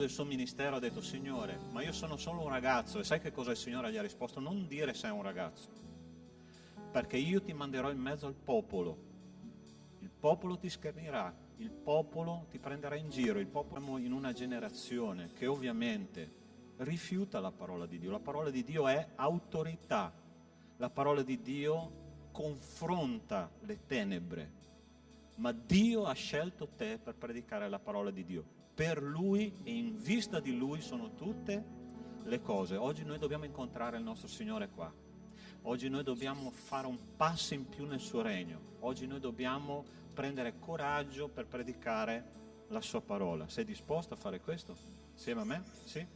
del suo ministero ha detto: Signore, ma io sono solo un ragazzo. E sai che cosa il Signore gli ha risposto? Non dire sei un ragazzo, perché io ti manderò in mezzo al popolo. Il popolo ti schernirà, il popolo ti prenderà in giro. Il popolo, siamo in una generazione che ovviamente rifiuta la parola di Dio. La parola di Dio è autorità, la parola di Dio confronta le tenebre, ma Dio ha scelto te per predicare la parola di Dio. Per Lui e in vista di Lui sono tutte le cose. Oggi noi dobbiamo incontrare il nostro Signore qua. Oggi noi dobbiamo fare un passo in più nel suo regno. Oggi noi dobbiamo prendere coraggio per predicare la sua parola. Sei disposto a fare questo? Insieme a me? Sì?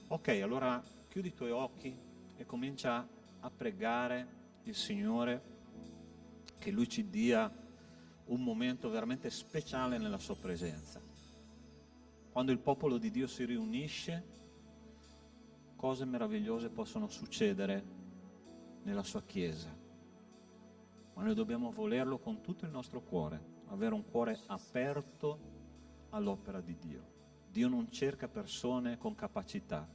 Ok, allora chiudi i tuoi occhi e comincia a pregare il Signore che Lui ci dia un momento veramente speciale nella sua presenza. Quando il popolo di Dio si riunisce, cose meravigliose possono succedere nella sua Chiesa. Ma noi dobbiamo volerlo con tutto il nostro cuore, avere un cuore aperto all'opera di Dio. Dio non cerca persone con capacità,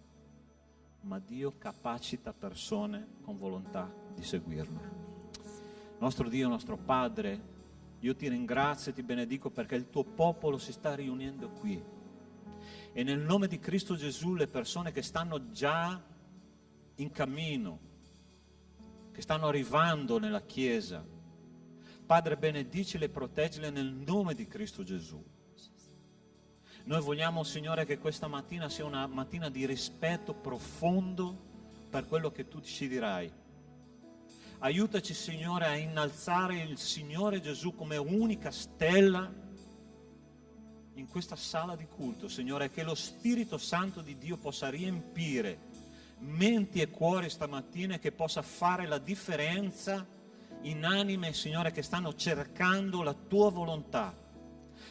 ma Dio capacita persone con volontà di seguirlo. Nostro Dio, nostro Padre, io ti ringrazio e ti benedico perché il tuo popolo si sta riunendo qui. E nel nome di Cristo Gesù le persone che stanno già in cammino, che stanno arrivando nella Chiesa, Padre, benedicile e proteggile nel nome di Cristo Gesù. Noi vogliamo, Signore, che questa mattina sia una mattina di rispetto profondo per quello che tu ci dirai. Aiutaci, Signore, a innalzare il Signore Gesù come unica stella in questa sala di culto, Signore, che lo Spirito Santo di Dio possa riempire menti e cuori stamattina e che possa fare la differenza in anime, Signore, che stanno cercando la tua volontà.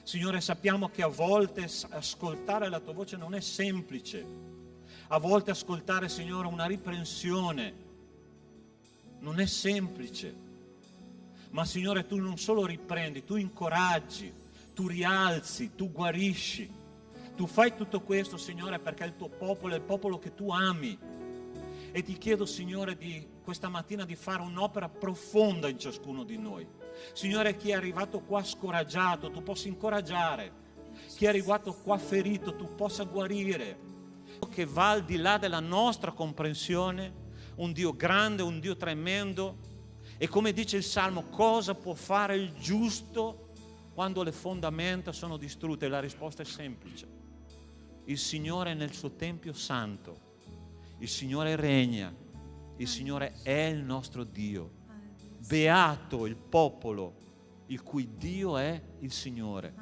Signore, sappiamo che a volte ascoltare la tua voce non è semplice. A volte ascoltare, Signore, una riprensione non è semplice. Ma, Signore, tu non solo riprendi, tu incoraggi, tu rialzi, tu guarisci. Tu fai tutto questo, Signore, perché il tuo popolo è il popolo che tu ami. E ti chiedo, Signore, di questa mattina di fare un'opera profonda in ciascuno di noi. Signore, chi è arrivato qua scoraggiato, tu possa incoraggiare. Chi è arrivato qua ferito, tu possa guarire. Che va al di là della nostra comprensione, un Dio grande, un Dio tremendo. E come dice il Salmo, cosa può fare il giusto quando le fondamenta sono distrutte? La risposta è semplice. Il Signore è nel suo Tempio santo. Il Signore regna. Il Signore è il nostro Dio. Beato il popolo il cui Dio è il Signore.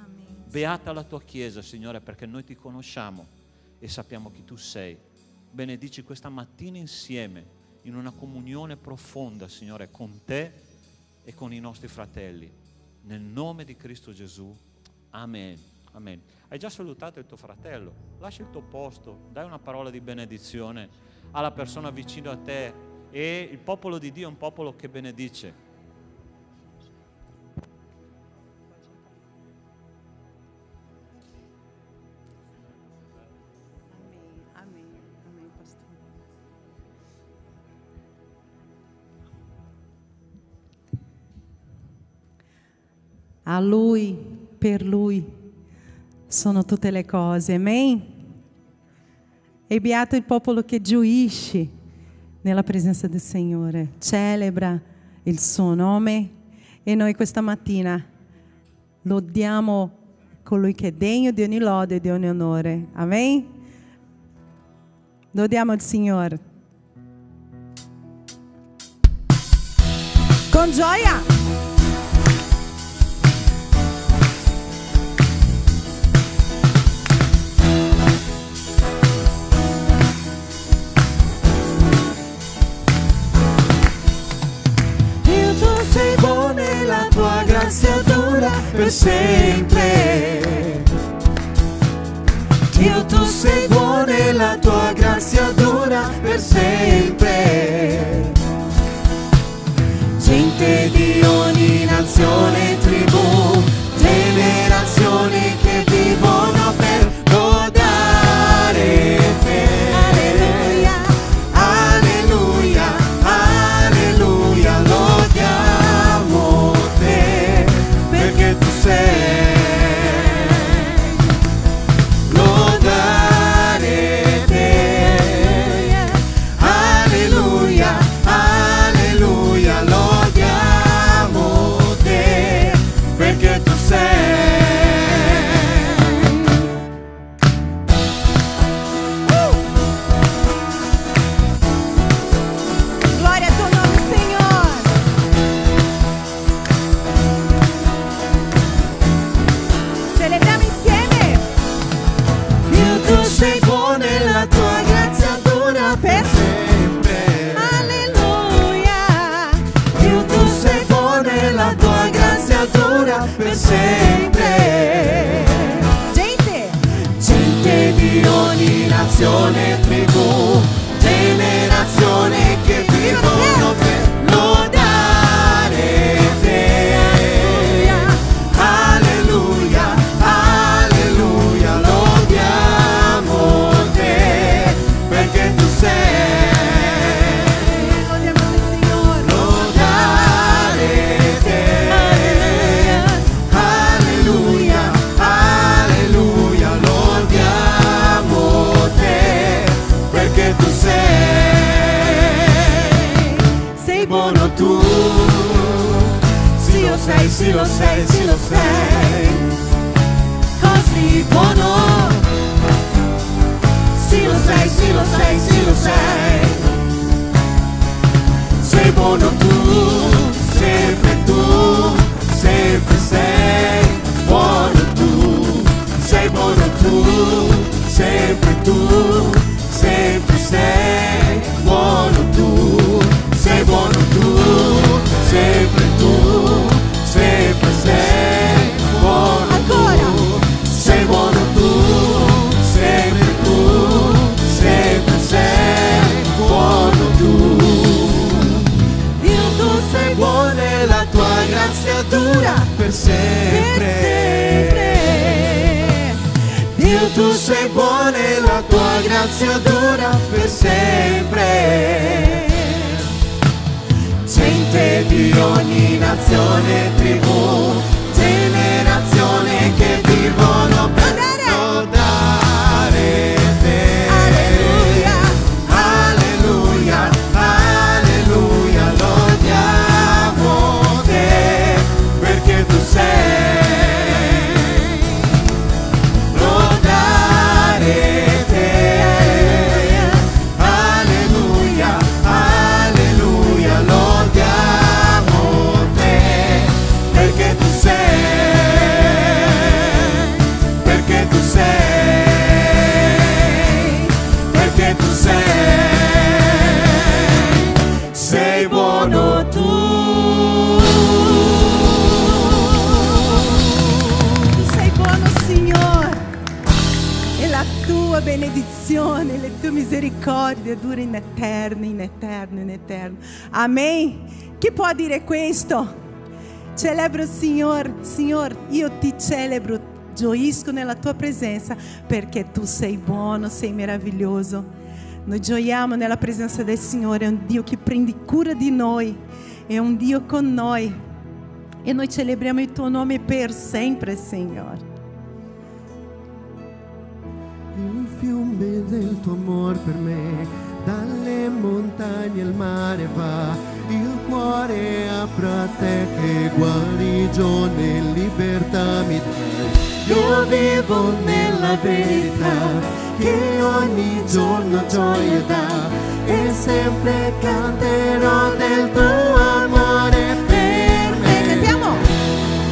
Beata la tua Chiesa, Signore, perché noi ti conosciamo e sappiamo chi tu sei. Benedici questa mattina insieme in una comunione profonda, Signore, con te e con i nostri fratelli. Nel nome di Cristo Gesù. Amen. Amen. Hai già salutato il tuo fratello? Lascia il tuo posto, dai una parola di benedizione alla persona vicino a te. E il popolo di Dio è un popolo che benedice. Amen, amen, pastor. A Lui, per Lui sono tutte le cose, amen? E beato il popolo che gioisce nella presenza del Signore, celebra il suo nome, e noi questa mattina lodiamo colui che è degno di ogni lode e di ogni onore, amen? Lodiamo il Signore con gioia. Sei buono e la tua grazia dura per sempre. Dio, tu sei buono e la tua grazia dura per sempre. Gente di ogni nazione e tribù, generazioni che vivono per lodare sei buono e la tua grazia dura per sempre. Alleluia. Dio, tu sei buono e la tua grazia dura per sempre. Gente di ogni nazione e tribù, generazione che vivono per lodare te. Alleluia, alleluia, lodiamo te, perché tu sei. Lodiamo il Signore. Lodare te. Alleluia, alleluia, lodiamo te, perché tu sei buono tu. Sì lo sei, sì lo sei, sì lo sei, così buono. Sì lo sei, sì lo sei, sì lo sei. Sei buono tu, sempre tu, sempre sei buono tu. Sei buono tu, sempre tu, sempre sei buono tu. Sei buono tu, sempre tu, sempre sei buono tu. Sei buono tu, sempre tu, sempre sei buono tu. Dio, tu sei buono e la tua grazia dura per sempre. Dio, tu sei buono e la tua grazia dura per sempre. Gente di ogni nazione e tribù, generazione che vivono per lodare te. Alleluia. Alleluia, alleluia, lodiamo te, perché tu sei. Lodare te. Alleluia, alleluia, lodiamo te, perché tu sei. Perché tu sei. Perché tu sei buono tu. Tu sei buono, Signore, e la tua benedizione, le tue misericordie durano in eterno, in eterno, in eterno. Amen. Chi può dire questo? Celebro il Signore. Signore, io ti celebro, gioisco nella tua presenza, perché tu sei buono, sei meraviglioso. Noi gioiamo nella presenza del Signore. È un Dio che prende cura di noi, è un Dio con noi, e noi celebriamo il tuo nome per sempre, Signore. Il fiume del tuo amor per me, dalle montagne al mare va, il cuore apre a te che guarigione e libertà mi dai. Io vivo nella verità che ogni giorno gioia dà, e sempre canterò del tuo amore per me. Cantiamo.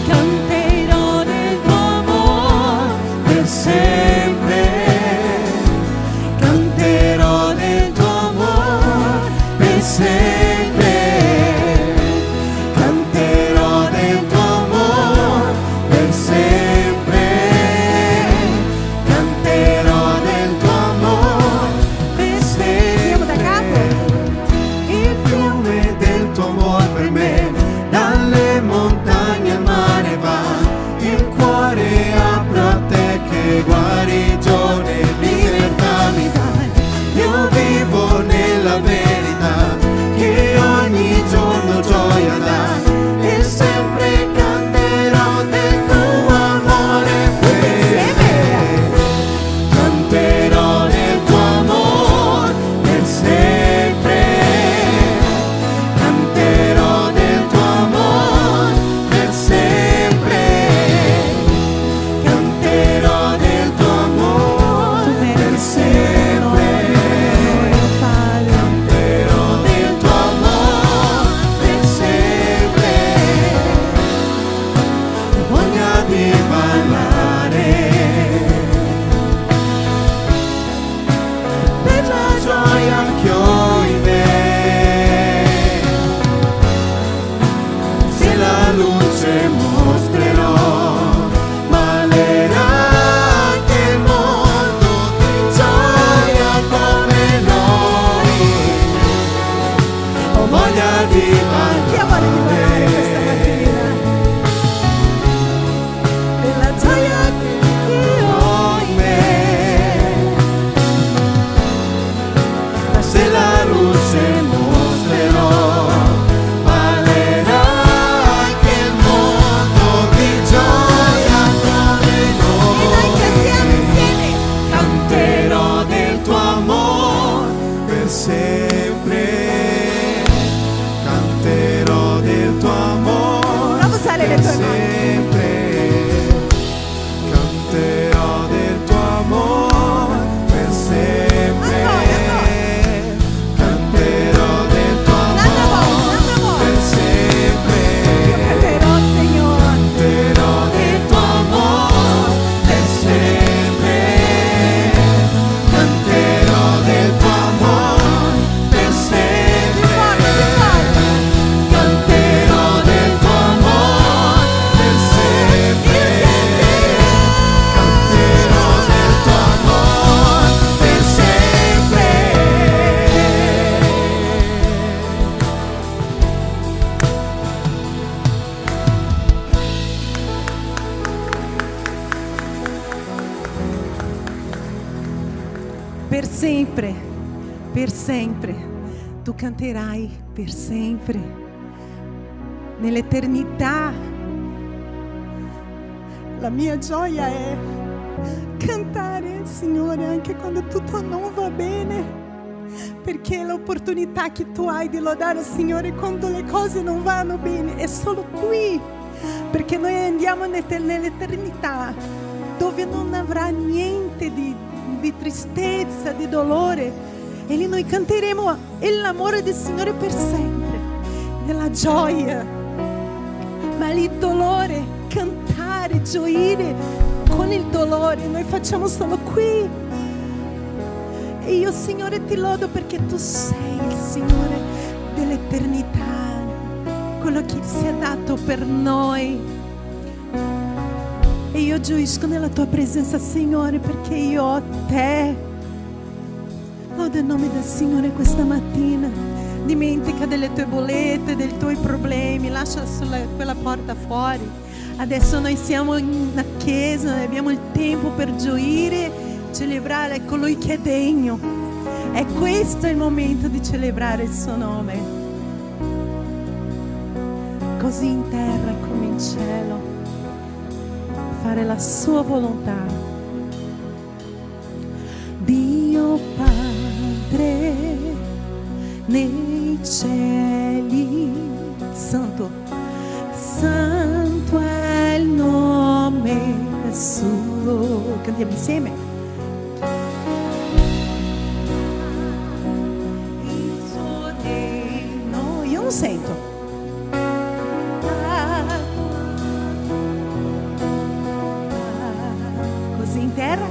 Canterò del tuo amore per sempre. Canterò del tuo amore per sempre. Canterò del tuo amore per sempre. Canterò del tuo amore per sempre. Andiamo da capo. Il fiume del tuo per sempre, per sempre. Tu canterai per sempre, nell'eternità. La mia gioia è cantare, Signore, anche quando tutto non va bene, perché l'opportunità che tu hai di lodare il Signore quando le cose non vanno bene è solo qui, perché noi andiamo nell'eternità, dove non avrà niente di tristezza, di dolore, e lì noi canteremo l'amore del Signore per sempre, nella gioia. Ma il dolore, cantare, gioire con il dolore, noi facciamo solo qui. E io, Signore, ti lodo perché tu sei il Signore dell'eternità, quello che si è dato per noi. E io gioisco nella tua presenza, Signore, perché io ho te. Loda il nome del Signore questa mattina. Dimentica delle tue bollette, dei tuoi problemi, lascia quella porta fuori. Adesso noi siamo in una chiesa, abbiamo il tempo per gioire, celebrare colui che è degno. E questo è il momento di celebrare il suo nome, così in terra come in cielo, fare la sua volontà. Dio Padre nei cieli, santo, santo è il nome suo. Cantiamo insieme. Il suo regno, io non sento. Così in terra,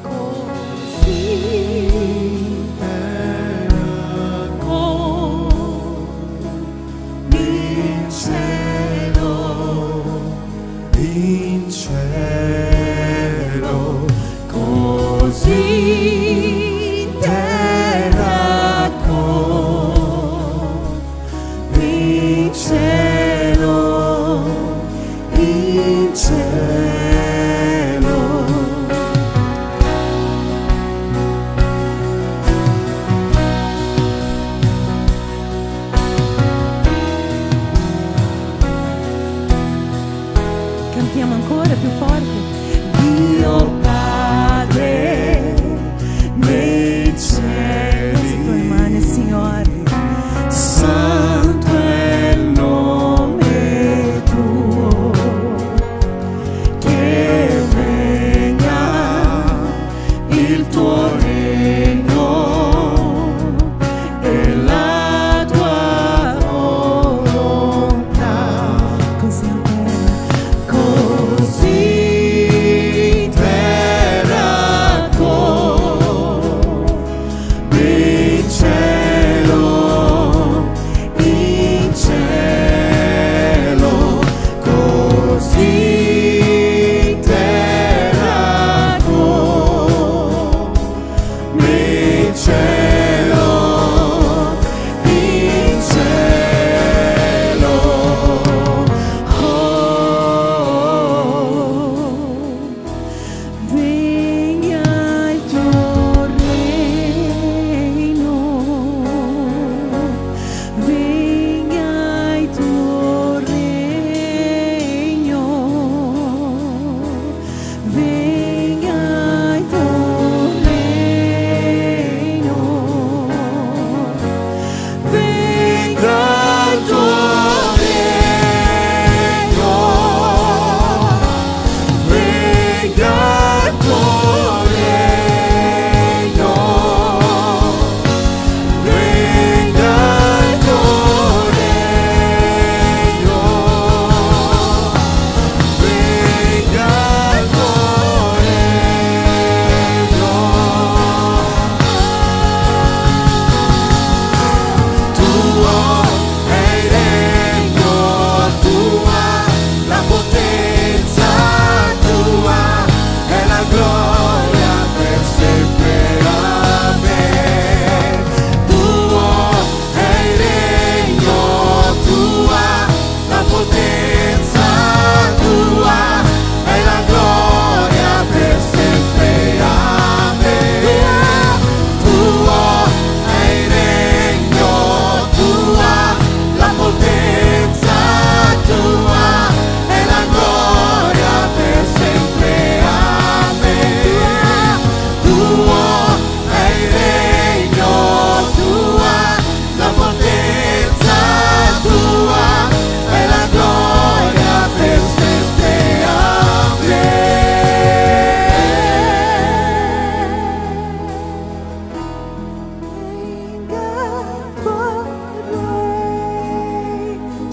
così in terra, in cielo, così in terra, in cielo, in cielo. Cantiamo ancora più forte. Dio Padre nei cieli, le tue mani, Signore, santo è il nome tuo, che venga il tuo regno e la tua volontà, così in terra, in cielo, in cielo, così in terra, in cielo, in cielo. Venga il tuo regno, venga il tuo regno, venga il tuo regno,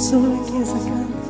Solo la Chiesa canta.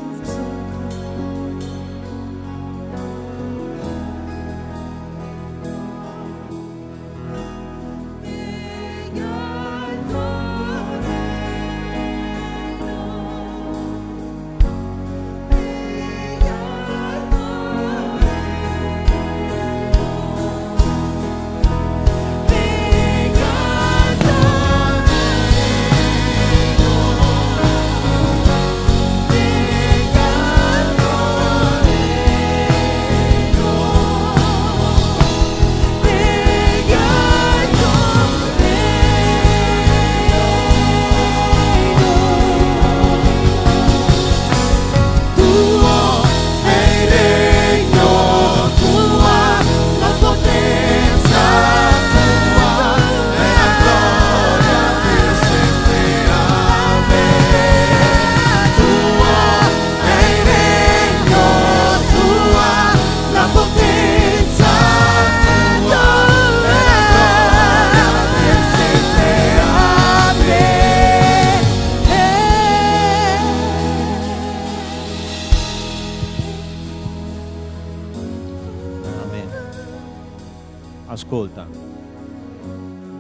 Ascolta,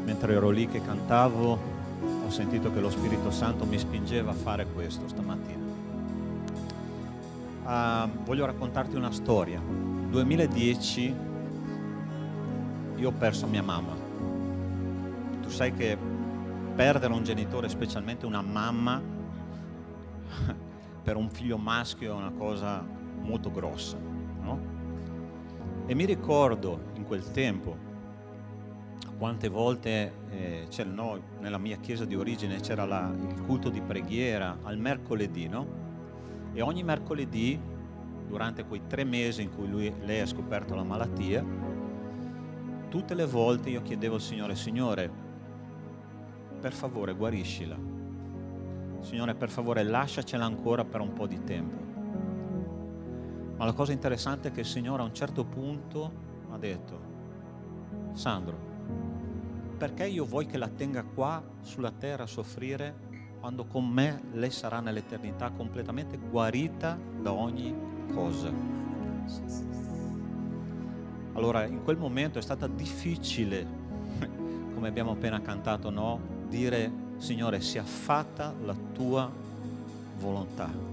mentre ero lì che cantavo, ho sentito che lo Spirito Santo mi spingeva a fare questo stamattina. Voglio raccontarti una storia. 2010 io ho perso mia mamma. Tu sai che perdere un genitore, specialmente una mamma, per un figlio maschio è una cosa molto grossa, no? E mi ricordo in quel tempo quante volte nella mia chiesa di origine c'era il culto di preghiera al mercoledì, no? E ogni mercoledì, durante quei 3 mesi in cui lei ha scoperto la malattia, tutte le volte io chiedevo al Signore: Signore, per favore guariscila, Signore, per favore lasciacela ancora per un po' di tempo. Ma la cosa interessante è che il Signore a un certo punto ha detto: Sandro, perché io vuoi che la tenga qua sulla terra a soffrire quando con me lei sarà nell'eternità completamente guarita da ogni cosa? Allora in quel momento è stata difficile, come abbiamo appena cantato, no? Dire: Signore, sia fatta la tua volontà.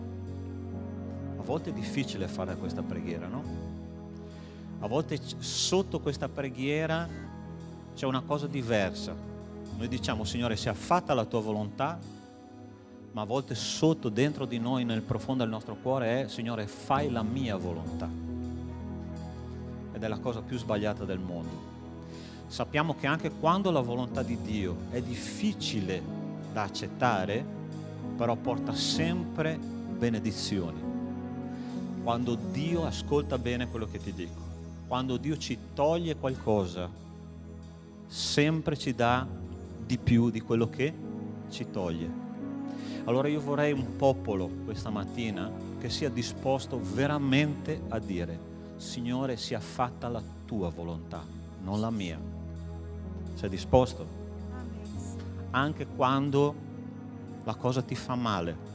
A volte è difficile fare questa preghiera, no? A volte sotto questa preghiera c'è una cosa diversa. Noi diciamo: Signore, sia fatta la tua volontà, ma a volte sotto, dentro di noi, nel profondo del nostro cuore è: Signore, fai la mia volontà. Ed è la cosa più sbagliata del mondo. Sappiamo che anche quando la volontà di Dio è difficile da accettare, però porta sempre benedizioni. Quando Dio ascolta bene quello che ti dico, quando Dio ci toglie qualcosa, sempre ci dà di più di quello che ci toglie. Allora io vorrei un popolo questa mattina che sia disposto veramente a dire: Signore, sia fatta la tua volontà, non la mia. Sei disposto? Anche quando la cosa ti fa male.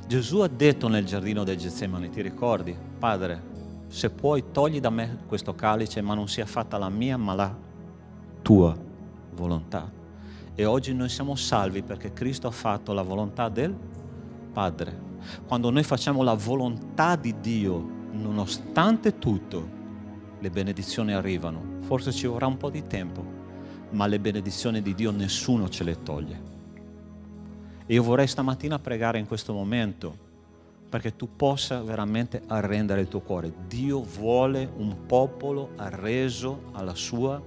Gesù ha detto nel giardino del Getsemani, ti ricordi? Padre, se puoi togli da me questo calice, ma non sia fatta la mia ma la tua volontà. E oggi noi siamo salvi perché Cristo ha fatto la volontà del Padre. Quando noi facciamo la volontà di Dio, nonostante tutto, le benedizioni arrivano. Forse ci vorrà un po' di tempo, ma le benedizioni di Dio nessuno ce le toglie. E io vorrei stamattina pregare in questo momento perché tu possa veramente arrendere il tuo cuore. Dio vuole un popolo arreso alla sua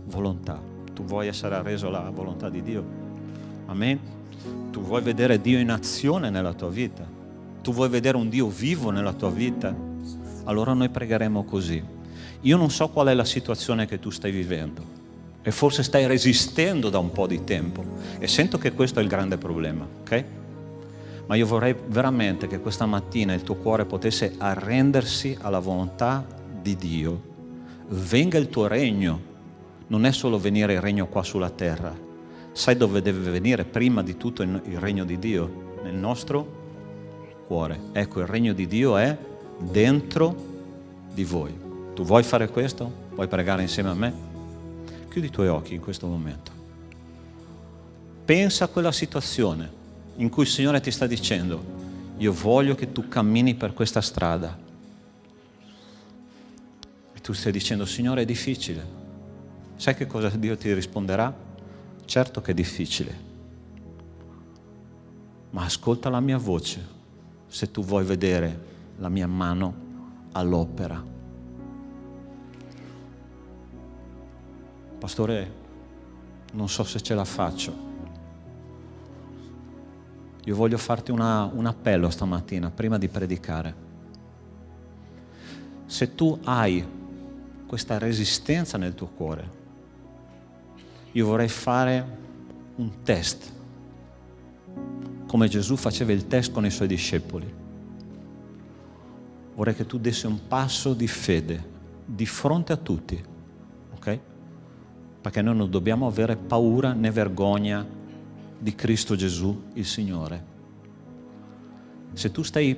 volontà. Tu vuoi essere arreso alla volontà di Dio? Amen? Tu vuoi vedere Dio in azione nella tua vita? Tu vuoi vedere un Dio vivo nella tua vita? Allora noi pregheremo così. Io non so qual è la situazione che tu stai vivendo. E forse stai resistendo da un po' di tempo e sento che questo è il grande problema, ok? Ma io vorrei veramente che questa mattina il tuo cuore potesse arrendersi alla volontà di Dio. Venga il tuo regno, non è solo venire il regno qua sulla terra. Sai dove deve venire prima di tutto il regno di Dio? Nel nostro cuore. Ecco, il regno di Dio è dentro di voi. Tu vuoi fare questo? Vuoi pregare insieme a me? Chiudi i tuoi occhi in questo momento. Pensa a quella situazione in cui il Signore ti sta dicendo: io voglio che tu cammini per questa strada. E tu stai dicendo: Signore, è difficile. Sai che cosa Dio ti risponderà? Certo che è difficile, ma ascolta la mia voce se tu vuoi vedere la mia mano all'opera. Pastore, non so se ce la faccio. Io voglio farti un appello stamattina prima di predicare. Se tu hai questa resistenza nel tuo cuore, io vorrei fare un test, come Gesù faceva il test con i suoi discepoli. Vorrei che tu dessi un passo di fede di fronte a tutti, ok? Perché noi non dobbiamo avere paura né vergogna di Cristo Gesù, il Signore. Se tu stai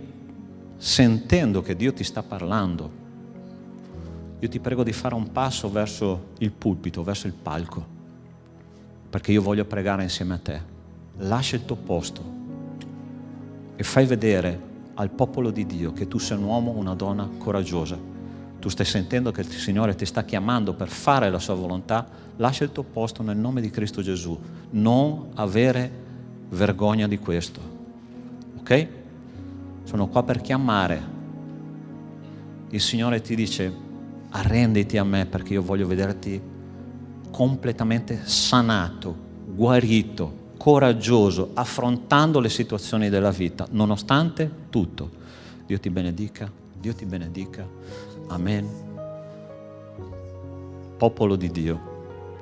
sentendo che Dio ti sta parlando, io ti prego di fare un passo verso il pulpito, verso il palco, perché io voglio pregare insieme a te. Lascia il tuo posto e fai vedere al popolo di Dio che tu sei un uomo, una donna coraggiosa. Tu stai sentendo che il Signore ti sta chiamando per fare la sua volontà. Lascia il tuo posto nel nome di Cristo Gesù. Non avere vergogna di questo, ok? Sono qua per chiamare. Il Signore ti dice: arrenditi a me, perché io voglio vederti completamente sanato, guarito, coraggioso, affrontando le situazioni della vita, nonostante tutto. Dio ti benedica, Dio ti benedica. Amen. Popolo di Dio,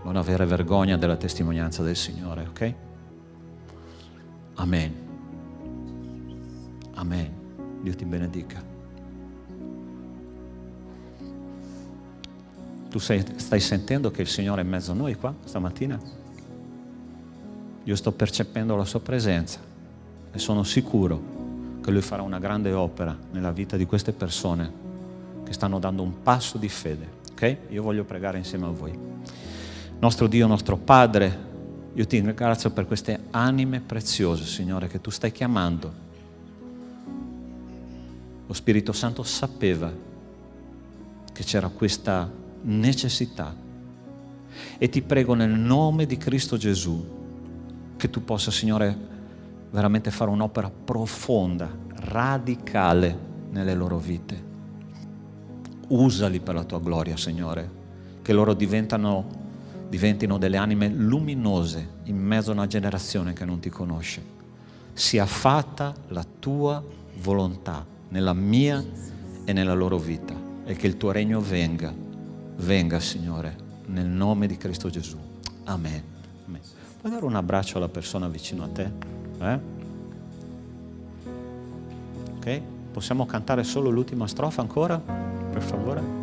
non avere vergogna della testimonianza del Signore, ok? Amen. Amen. Dio ti benedica. Tu stai sentendo che il Signore è in mezzo a noi qua stamattina? Io sto percependo la sua presenza e sono sicuro che Lui farà una grande opera nella vita di queste persone che stanno dando un passo di fede, ok? Io voglio pregare insieme a voi. Nostro Dio, nostro Padre, io ti ringrazio per queste anime preziose, Signore, che tu stai chiamando. Lo Spirito Santo sapeva che c'era questa necessità e ti prego nel nome di Cristo Gesù che tu possa, Signore, veramente fare un'opera profonda, radicale nelle loro vite. Usali per la tua gloria, Signore, che loro diventino delle anime luminose in mezzo a una generazione che non ti conosce. Sia fatta la tua volontà nella mia e nella loro vita, e che il tuo regno venga, Signore, nel nome di Cristo Gesù. Amen. Amen. Puoi dare un abbraccio alla persona vicino a te? Ok? Possiamo cantare solo l'ultima strofa ancora, per favore?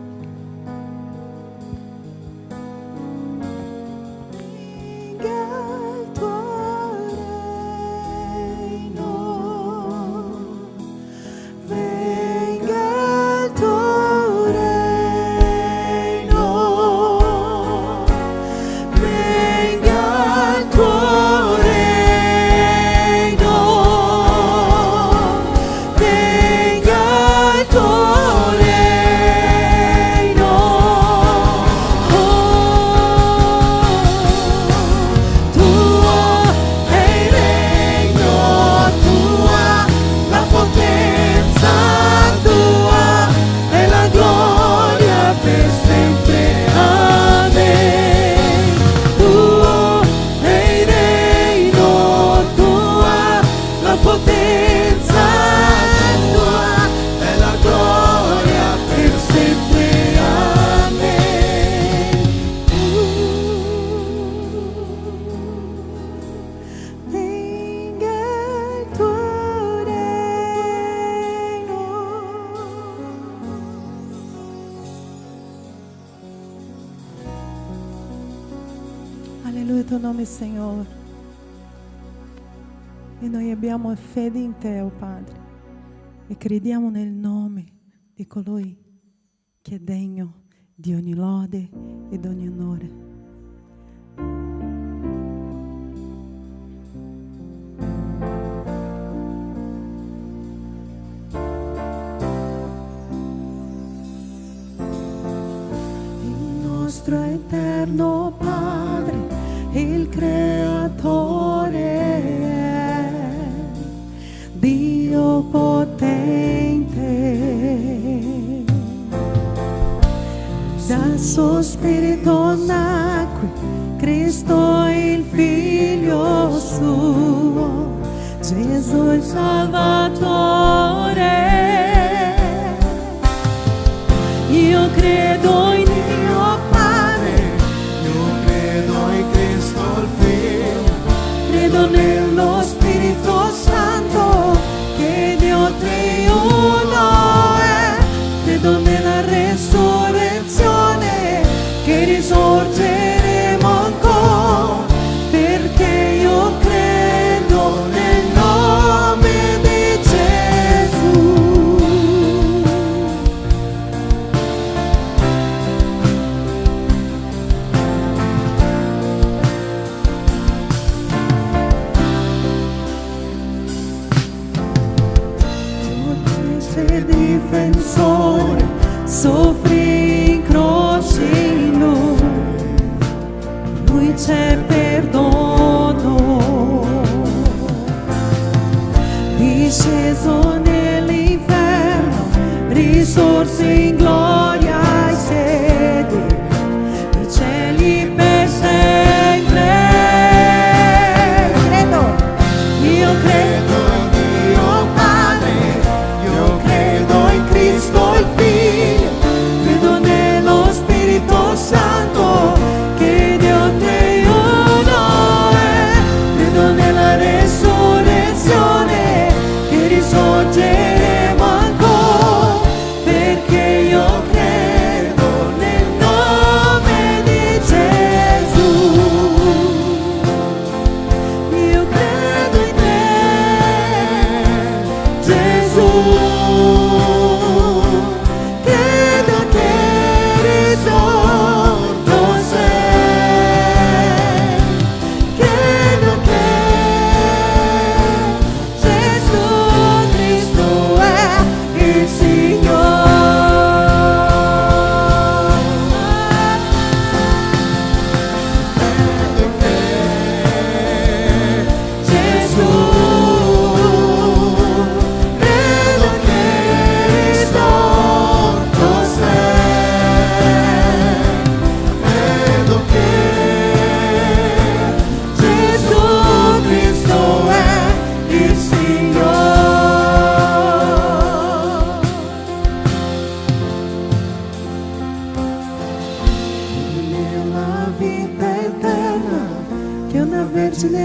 Alleluia, tuo nome, Signore. E noi abbiamo fede in te, oh Padre. e crediamo nel nome di colui che è degno di ogni lode e di ogni onore. Nostro eterno Padre, il Creatore è Dio potente. Dal suo Spirito nacque Cristo il Figlio suo, Gesù il Salvatore. Io credo in Dio Padre, credo nello Spirito Santo, che Dio triuno è, credo nella resurrezione, che risorgeremo ancora, perché io credo nel nome di Gesù. Difensore, soffrì in croce in lui c'è perdono, disceso nell'inferno, risorse in gloria e sede i cieli per sempre. Io credo in Dio Padre, credo in Cristo il Figlio, credo nello Spirito Santo, che Dio triuno è, credo nella resurrezione, che risorgeremo ancora, perché io credo nel nome di Gesù. Io credo in te, Gesù.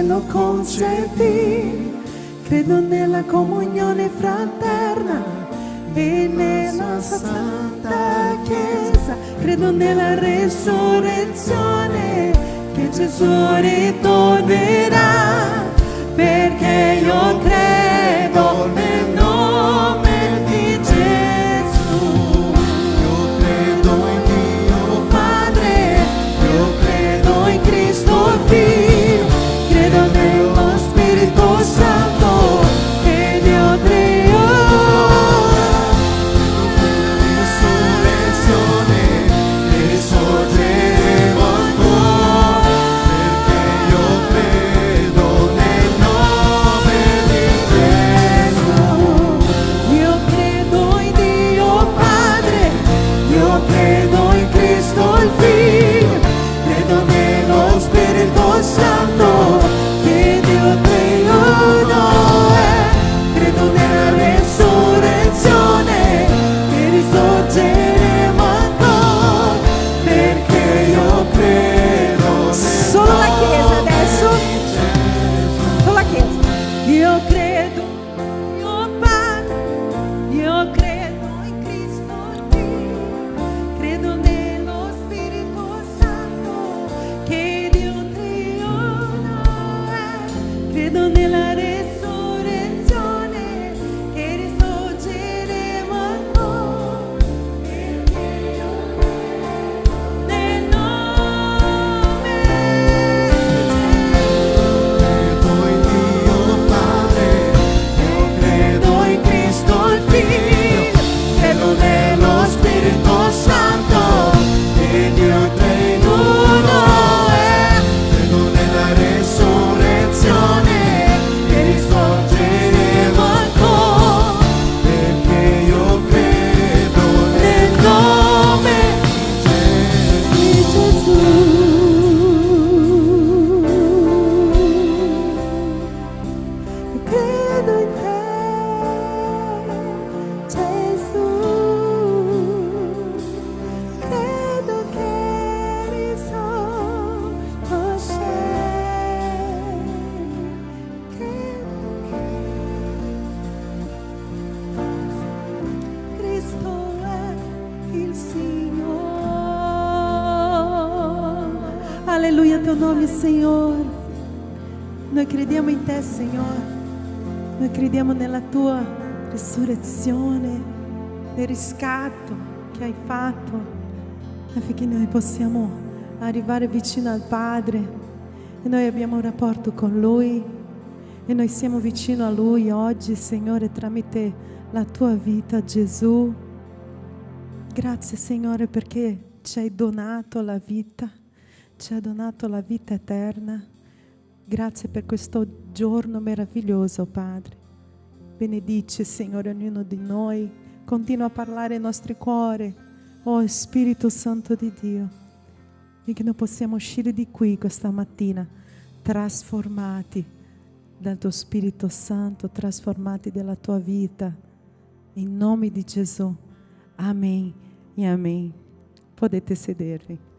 Lo concepì, credo nella comunione fraterna e nella santa Chiesa, credo nella resurrezione, che Gesù ritornerà, perché io credo nel nome di Gesù. Io credo in Dio Padre, io credo in Cristo il Figlio, credo nello Spirito Santo, che Dio triuno, resurrezione, che risorgeremo ancora, perché io credo nel nome Glória ao teu nome, Senhor. Noi crediamo in te, Signore. Noi crediamo nella tua risurrezione, nel riscatto che hai fatto, affinché noi possiamo arrivare vicino al Padre. E noi abbiamo un rapporto con Lui. E noi siamo vicino a Lui oggi, Signore, tramite la tua vita, Gesù. Grazie, Signore, perché ci hai donato la vita. Ci hai donato la vita eterna. Grazie per questo giorno meraviglioso, Padre. Benedici, Signore, ognuno di noi. Continua a parlare ai nostri cuori. Oh Spirito Santo di Dio. E che noi possiamo uscire di qui questa mattina trasformati dal tuo Spirito Santo, trasformati dalla tua vita. In nome di Gesù. Amen e amen. Potete sedervi.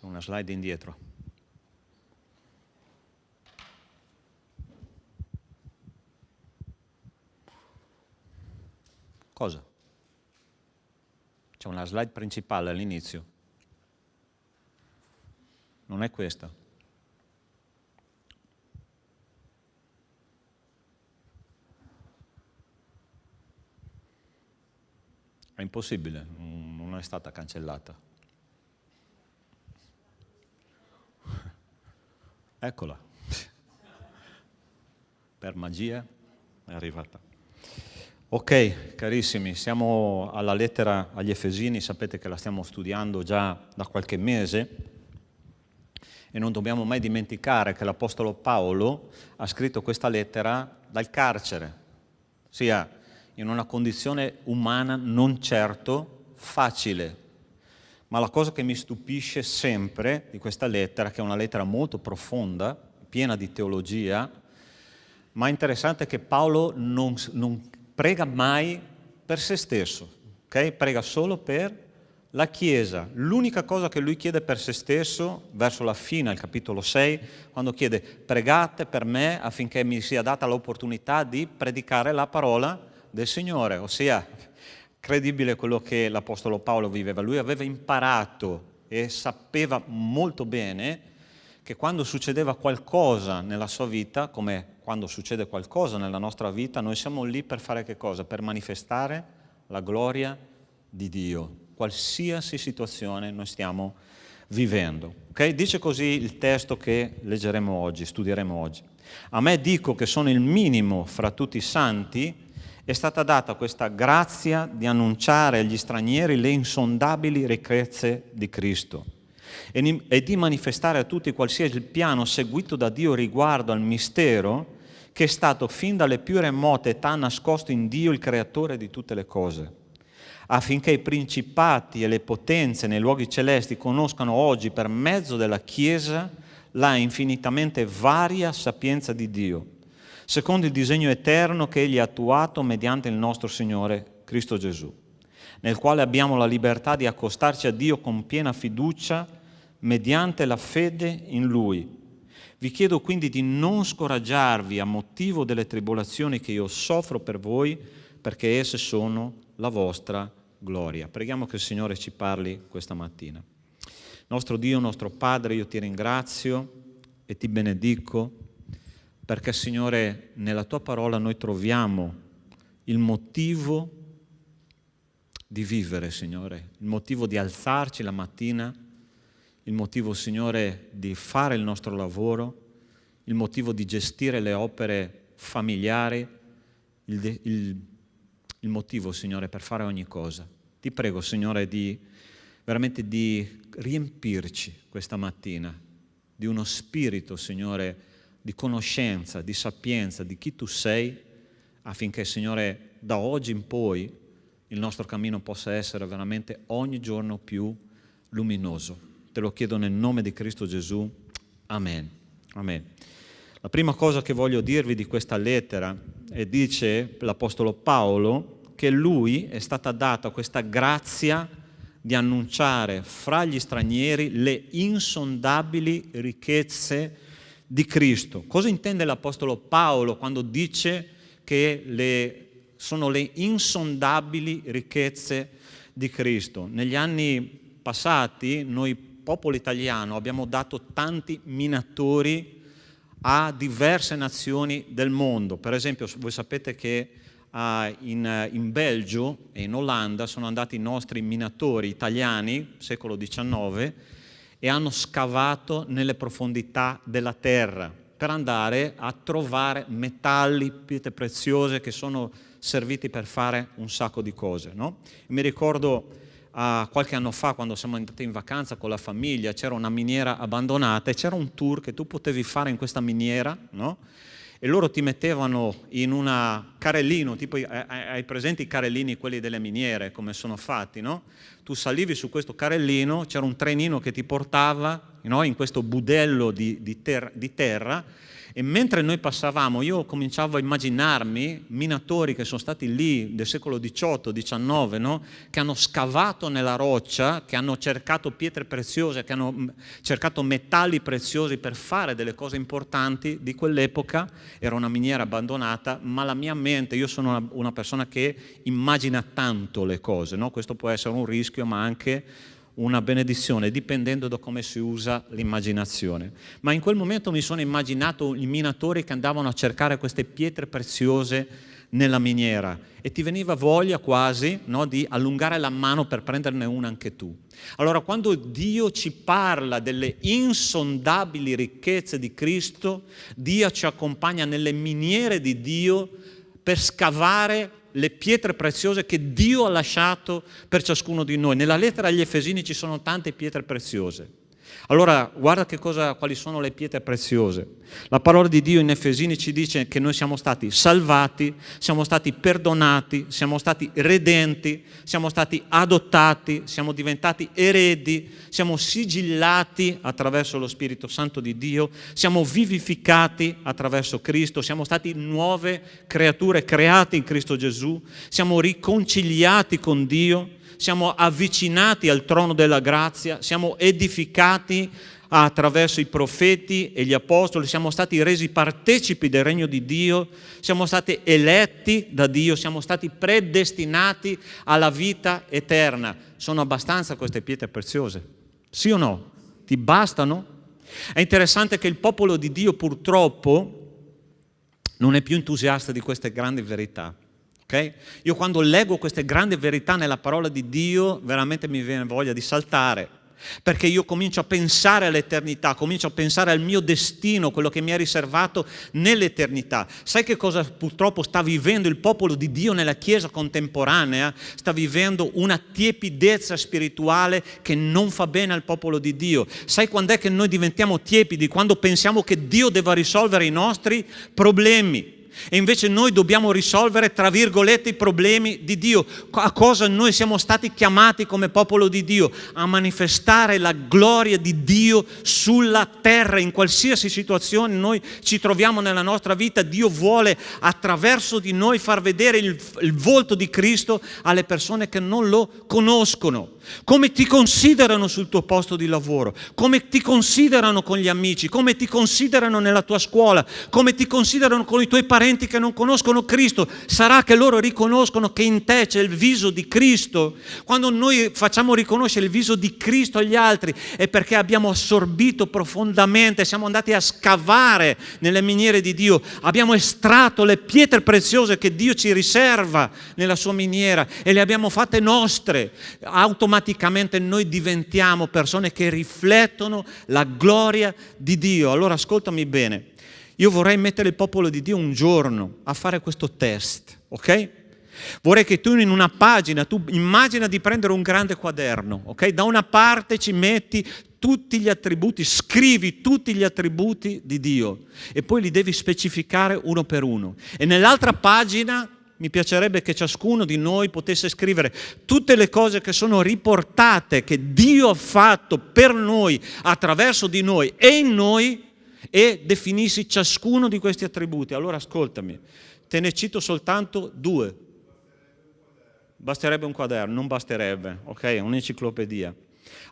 Una slide indietro. Cosa? C'è una slide principale all'inizio. Non è questa. È impossibile, non è stata cancellata. Eccola. Per magia è arrivata. Ok, carissimi, siamo alla lettera agli Efesini, sapete che la stiamo studiando già da qualche mese e non dobbiamo mai dimenticare che l'Apostolo Paolo ha scritto questa lettera dal carcere, ossia in una condizione umana non certo facile. Ma la cosa che mi stupisce sempre di questa lettera, che è una lettera molto profonda, piena di teologia, ma interessante è che Paolo non prega mai per se stesso, okay? Prega solo per la Chiesa. L'unica cosa che lui chiede per se stesso, verso la fine, al capitolo 6, quando chiede pregate per me affinché mi sia data l'opportunità di predicare la parola del Signore, ossia credibile quello che l'Apostolo Paolo viveva. Lui aveva imparato e sapeva molto bene che quando succedeva qualcosa nella sua vita, come quando succede qualcosa nella nostra vita, noi siamo lì per fare che cosa? Per manifestare la gloria di Dio, qualsiasi situazione noi stiamo vivendo. Okay? Dice così il testo che leggeremo oggi, studieremo oggi. A me dico che sono il minimo fra tutti i santi, è stata data questa grazia di annunciare agli stranieri le insondabili ricchezze di Cristo e di manifestare a tutti qualsiasi il piano seguito da Dio riguardo al mistero che è stato fin dalle più remote età nascosto in Dio, il creatore di tutte le cose, affinché i principati e le potenze nei luoghi celesti conoscano oggi per mezzo della Chiesa la infinitamente varia sapienza di Dio, secondo il disegno eterno che Egli ha attuato mediante il nostro Signore Cristo Gesù, nel quale abbiamo la libertà di accostarci a Dio con piena fiducia mediante la fede in Lui. Vi chiedo quindi di non scoraggiarvi a motivo delle tribolazioni che io soffro per voi, perché esse sono la vostra gloria. Preghiamo che il Signore ci parli questa mattina. Nostro Dio, nostro Padre, io ti ringrazio e ti benedico, perché, Signore, nella Tua parola noi troviamo il motivo di vivere, Signore, il motivo di alzarci la mattina, il motivo, Signore, di fare il nostro lavoro, il motivo di gestire le opere familiari, il motivo, Signore, per fare ogni cosa. Ti prego, Signore, di veramente di riempirci questa mattina di uno spirito, Signore, di conoscenza, di sapienza di chi Tu sei, affinché, Signore, da oggi in poi il nostro cammino possa essere veramente ogni giorno più luminoso. Te lo chiedo nel nome di Cristo Gesù. Amen. Amen. La prima cosa che voglio dirvi di questa lettera dice l'Apostolo Paolo che lui è stata data questa grazia di annunciare fra gli stranieri le insondabili ricchezze di Cristo. Cosa intende l'Apostolo Paolo quando dice che sono le insondabili ricchezze di Cristo? Negli anni passati noi, popolo italiano, abbiamo dato tanti minatori a diverse nazioni del mondo. Per esempio, voi sapete che in Belgio e in Olanda sono andati i nostri minatori italiani, secolo XIX, e hanno scavato nelle profondità della terra per andare a trovare metalli, pietre preziose che sono serviti per fare un sacco di cose, no? Mi ricordo qualche anno fa, quando siamo andati in vacanza con la famiglia, c'era una miniera abbandonata e c'era un tour che tu potevi fare in questa miniera, no? E loro ti mettevano in un carrellino, tipo hai presenti i carrellini, quelli delle miniere, come sono fatti, no? Tu salivi su questo carrellino, c'era un trenino che ti portava, no? In questo budello di terra, e mentre noi passavamo io cominciavo a immaginarmi minatori che sono stati lì del secolo XVIII, XIX, no? Che hanno scavato nella roccia, che hanno cercato pietre preziose, che hanno cercato metalli preziosi per fare delle cose importanti di quell'epoca. Era una miniera abbandonata, ma la mia mente, io sono una persona che immagina tanto le cose, no? Questo può essere un rischio ma anche una benedizione, dipendendo da come si usa l'immaginazione. Ma in quel momento mi sono immaginato i minatori che andavano a cercare queste pietre preziose nella miniera e ti veniva voglia quasi, no, di allungare la mano per prenderne una anche tu. Allora, quando Dio ci parla delle insondabili ricchezze di Cristo, Dio ci accompagna nelle miniere di Dio per scavare le pietre preziose che Dio ha lasciato per ciascuno di noi. Nella lettera agli Efesini ci sono tante pietre preziose. Allora, guarda quali sono le pietre preziose. La parola di Dio in Efesini ci dice che noi siamo stati salvati, siamo stati perdonati, siamo stati redenti, siamo stati adottati, siamo diventati eredi, siamo sigillati attraverso lo Spirito Santo di Dio, siamo vivificati attraverso Cristo, siamo stati nuove creature create in Cristo Gesù, siamo riconciliati con Dio, siamo avvicinati al trono della grazia, siamo edificati attraverso i profeti e gli apostoli, siamo stati resi partecipi del regno di Dio, siamo stati eletti da Dio, siamo stati predestinati alla vita eterna. Sono abbastanza queste pietre preziose? Sì o no? Ti bastano? È interessante che il popolo di Dio purtroppo non è più entusiasta di queste grandi verità. Okay? Io quando leggo queste grandi verità nella parola di Dio veramente mi viene voglia di saltare, perché io comincio a pensare all'eternità, comincio a pensare al mio destino, quello che mi è riservato nell'eternità. Sai che cosa purtroppo sta vivendo il popolo di Dio nella Chiesa contemporanea? Sta vivendo una tiepidezza spirituale che non fa bene al popolo di Dio. Sai quando è che noi diventiamo tiepidi? Quando pensiamo che Dio debba risolvere i nostri problemi. E invece noi dobbiamo risolvere, tra virgolette, i problemi di Dio. A cosa noi siamo stati chiamati come popolo di Dio? A manifestare la gloria di Dio sulla terra. In qualsiasi situazione noi ci troviamo nella nostra vita, Dio vuole attraverso di noi far vedere il volto di Cristo alle persone che non lo conoscono. Come ti considerano sul tuo posto di lavoro, come ti considerano con gli amici, come ti considerano nella tua scuola, come ti considerano con i tuoi parenti che non conoscono Cristo. Sarà che loro riconoscono che in te c'è il viso di Cristo? Quando noi facciamo riconoscere il viso di Cristo agli altri è perché abbiamo assorbito profondamente, siamo andati a scavare nelle miniere di Dio, abbiamo estratto le pietre preziose che Dio ci riserva nella sua miniera e le abbiamo fatte nostre. Automaticamente noi diventiamo persone che riflettono la gloria di Dio. Allora ascoltami bene, io vorrei mettere il popolo di Dio un giorno a fare questo test, ok? Vorrei che tu in una pagina, tu immagina di prendere un grande quaderno, ok? Da una parte ci metti tutti gli attributi, scrivi tutti gli attributi di Dio e poi li devi specificare uno per uno. E nell'altra pagina mi piacerebbe che ciascuno di noi potesse scrivere tutte le cose che sono riportate, che Dio ha fatto per noi, attraverso di noi e in noi, e definissi ciascuno di questi attributi. Allora ascoltami, te ne cito soltanto 2. Basterebbe un quaderno, non basterebbe, ok? Un'enciclopedia.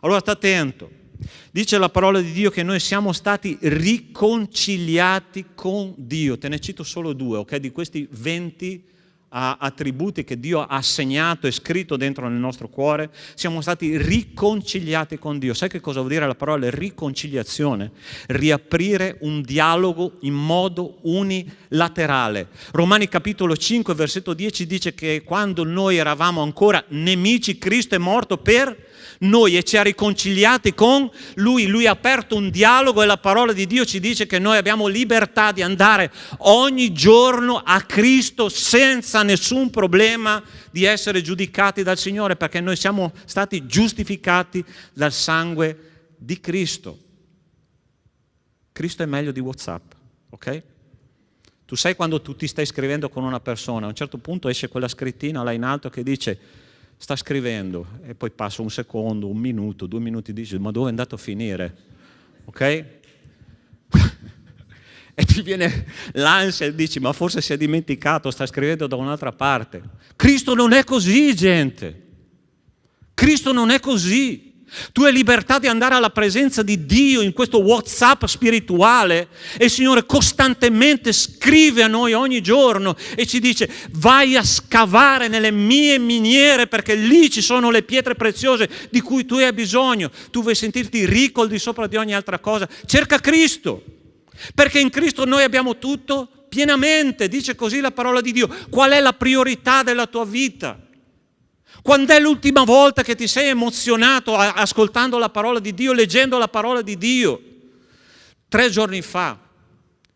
Allora sta attento. Dice la parola di Dio che noi siamo stati riconciliati con Dio. Te ne cito solo 2, ok? Di questi 20 attributi che Dio ha assegnato e scritto dentro nel nostro cuore, siamo stati riconciliati con Dio. Sai che cosa vuol dire la parola riconciliazione? Riaprire un dialogo in modo unilaterale. Romani capitolo 5 versetto 10 dice che quando noi eravamo ancora nemici, Cristo è morto per noi e ci ha riconciliati con Lui. Lui ha aperto un dialogo e la parola di Dio ci dice che noi abbiamo libertà di andare ogni giorno a Cristo senza nessun problema di essere giudicati dal Signore, perché noi siamo stati giustificati dal sangue di Cristo. Cristo è meglio di WhatsApp, ok? Tu sai quando tu ti stai scrivendo con una persona, a un certo punto esce quella scrittina là in alto che dice sta scrivendo e poi passa un secondo, 1 minuto, 2 minuti, dici ma dove è andato a finire? Ok? E ti viene l'ansia e dici ma forse si è dimenticato, sta scrivendo da un'altra parte. Cristo non è così, gente. Cristo non è così. Tu hai libertà di andare alla presenza di Dio in questo WhatsApp spirituale e il Signore costantemente scrive a noi ogni giorno e ci dice vai a scavare nelle mie miniere perché lì ci sono le pietre preziose di cui tu hai bisogno. Tu vuoi sentirti ricco al di sopra di ogni altra cosa? Cerca Cristo, perché in Cristo noi abbiamo tutto pienamente, dice così la parola di Dio. Qual è la priorità della tua vita? Quando è l'ultima volta che ti sei emozionato ascoltando la parola di Dio, leggendo la parola di Dio? 3 giorni fa,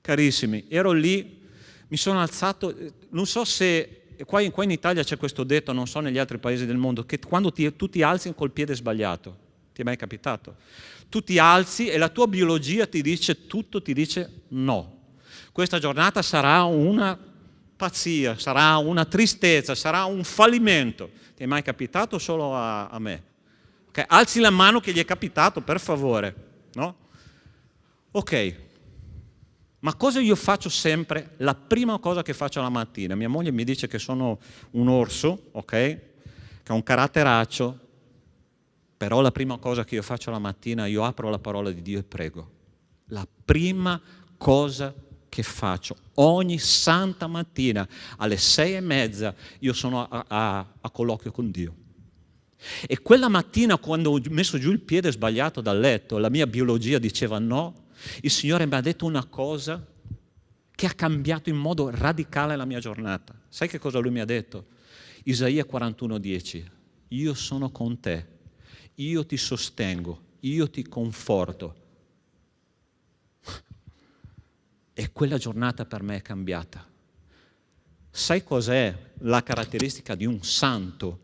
carissimi, ero lì, mi sono alzato, non so se, qua in Italia c'è questo detto, non so negli altri paesi del mondo, che quando tu ti alzi col piede sbagliato, ti è mai capitato? Tu ti alzi e la tua biologia ti dice tutto, ti dice no. Questa giornata sarà una pazzia, sarà una tristezza, sarà un fallimento. Ti è mai capitato solo a me? Okay. Alzi la mano che gli è capitato, per favore. No? Ok. Ma cosa io faccio sempre? La prima cosa che faccio la mattina, mia moglie mi dice che sono un orso, ok? Che ha un caratteraccio, però la prima cosa che io faccio la mattina, io apro la parola di Dio e prego. La prima cosa che faccio ogni santa mattina alle 6:30 io sono a colloquio con Dio. E quella mattina quando ho messo giù il piede sbagliato dal letto, la mia biologia diceva no, il Signore mi ha detto una cosa che ha cambiato in modo radicale la mia giornata. Sai che cosa Lui mi ha detto? Isaia 41:10, io sono con te, io ti sostengo, io ti conforto. E quella giornata per me è cambiata. Sai cos'è la caratteristica di un santo?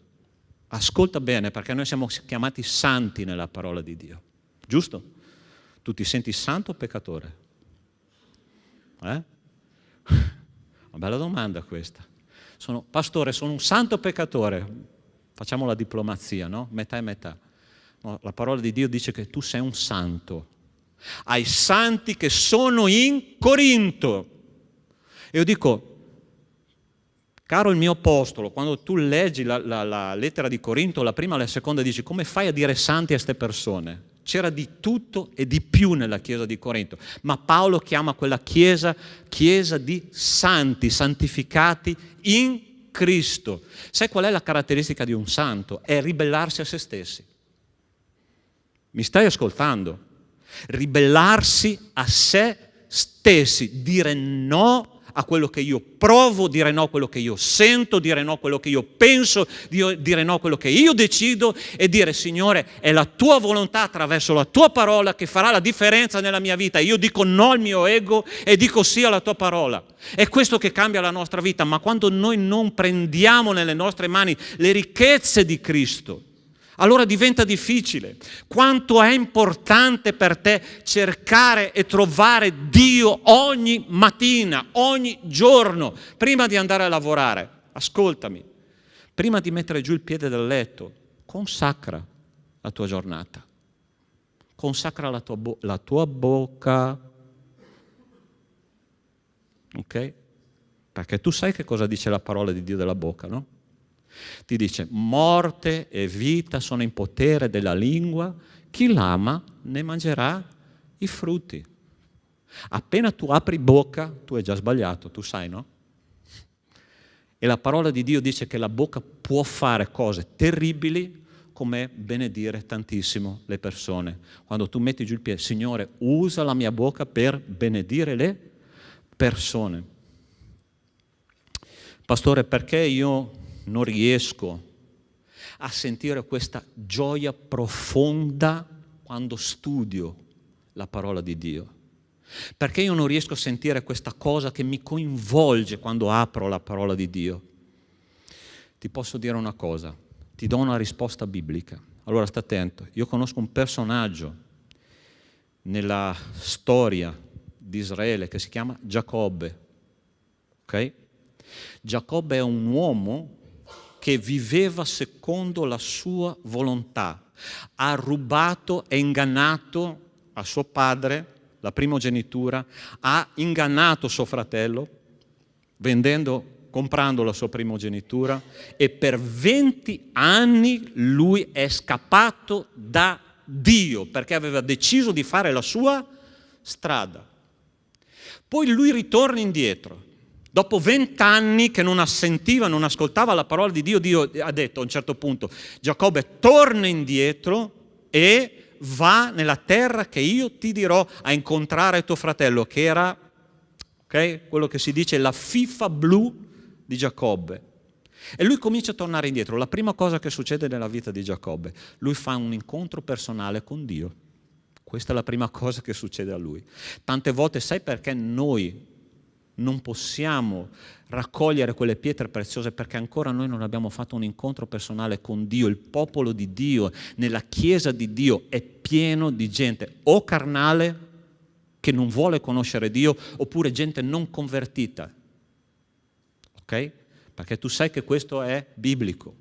Ascolta bene, perché noi siamo chiamati santi nella parola di Dio. Giusto? Tu ti senti santo o peccatore? Una bella domanda questa. Pastore, sono un santo o peccatore? Facciamo la diplomazia, no? Metà e metà. No, la parola di Dio dice che tu sei un santo. Ai santi che sono in Corinto. E io dico, caro il mio apostolo, quando tu leggi la lettera di Corinto, la prima e la seconda, dici come fai a dire santi a queste persone? C'era di tutto e di più nella chiesa di Corinto, ma Paolo chiama quella chiesa di santi, santificati in Cristo. Sai qual è la caratteristica di un santo? È ribellarsi a se stessi. Mi stai ascoltando? Ribellarsi a se stessi, dire no a quello che io provo, dire no a quello che io sento, dire no a quello che io penso, dire no a quello che io decido e dire: Signore, è la tua volontà attraverso la tua parola che farà la differenza nella mia vita. Io dico no al mio ego e dico sì alla tua parola. È questo che cambia la nostra vita, ma quando noi non prendiamo nelle nostre mani le ricchezze di Cristo, allora diventa difficile. Quanto è importante per te cercare e trovare Dio ogni mattina, ogni giorno, prima di andare a lavorare. Ascoltami, prima di mettere giù il piede dal letto, consacra la tua giornata, consacra la tua bocca, ok? Perché tu sai che cosa dice la parola di Dio della bocca, no? Ti dice: morte e vita sono in potere della lingua, chi l'ama ne mangerà i frutti. Appena tu apri bocca, tu hai già sbagliato, tu sai, no? E la parola di Dio dice che la bocca può fare cose terribili come benedire tantissimo le persone. Quando tu metti giù il piede: Signore, usa la mia bocca per benedire le persone. Pastore, perché io non riesco a sentire questa gioia profonda quando studio la parola di Dio? Perché io non riesco a sentire questa cosa che mi coinvolge quando apro la parola di Dio? Ti posso dire una cosa, ti do una risposta biblica. Allora sta attento, io conosco un personaggio nella storia di Israele che si chiama Giacobbe, ok? Giacobbe è un uomo che viveva secondo la sua volontà, ha rubato e ingannato a suo padre, la primogenitura, ha ingannato suo fratello, comprando la sua primogenitura, e per 20 anni lui è scappato da Dio perché aveva deciso di fare la sua strada. Poi lui ritorna indietro. Dopo 20 anni che non sentiva, non ascoltava la parola di Dio, Dio ha detto a un certo punto: Giacobbe, torna indietro e va nella terra che io ti dirò, a incontrare tuo fratello, che era, okay, quello che si dice la fifa blu di Giacobbe. E lui comincia a tornare indietro. La prima cosa che succede nella vita di Giacobbe, lui fa un incontro personale con Dio. Questa è la prima cosa che succede a lui. Tante volte, sai perché noi non possiamo raccogliere quelle pietre preziose? Perché ancora noi non abbiamo fatto un incontro personale con Dio. Il popolo di Dio, nella chiesa di Dio, è pieno di gente o carnale che non vuole conoscere Dio, oppure gente non convertita. Ok? Perché tu sai che questo è biblico.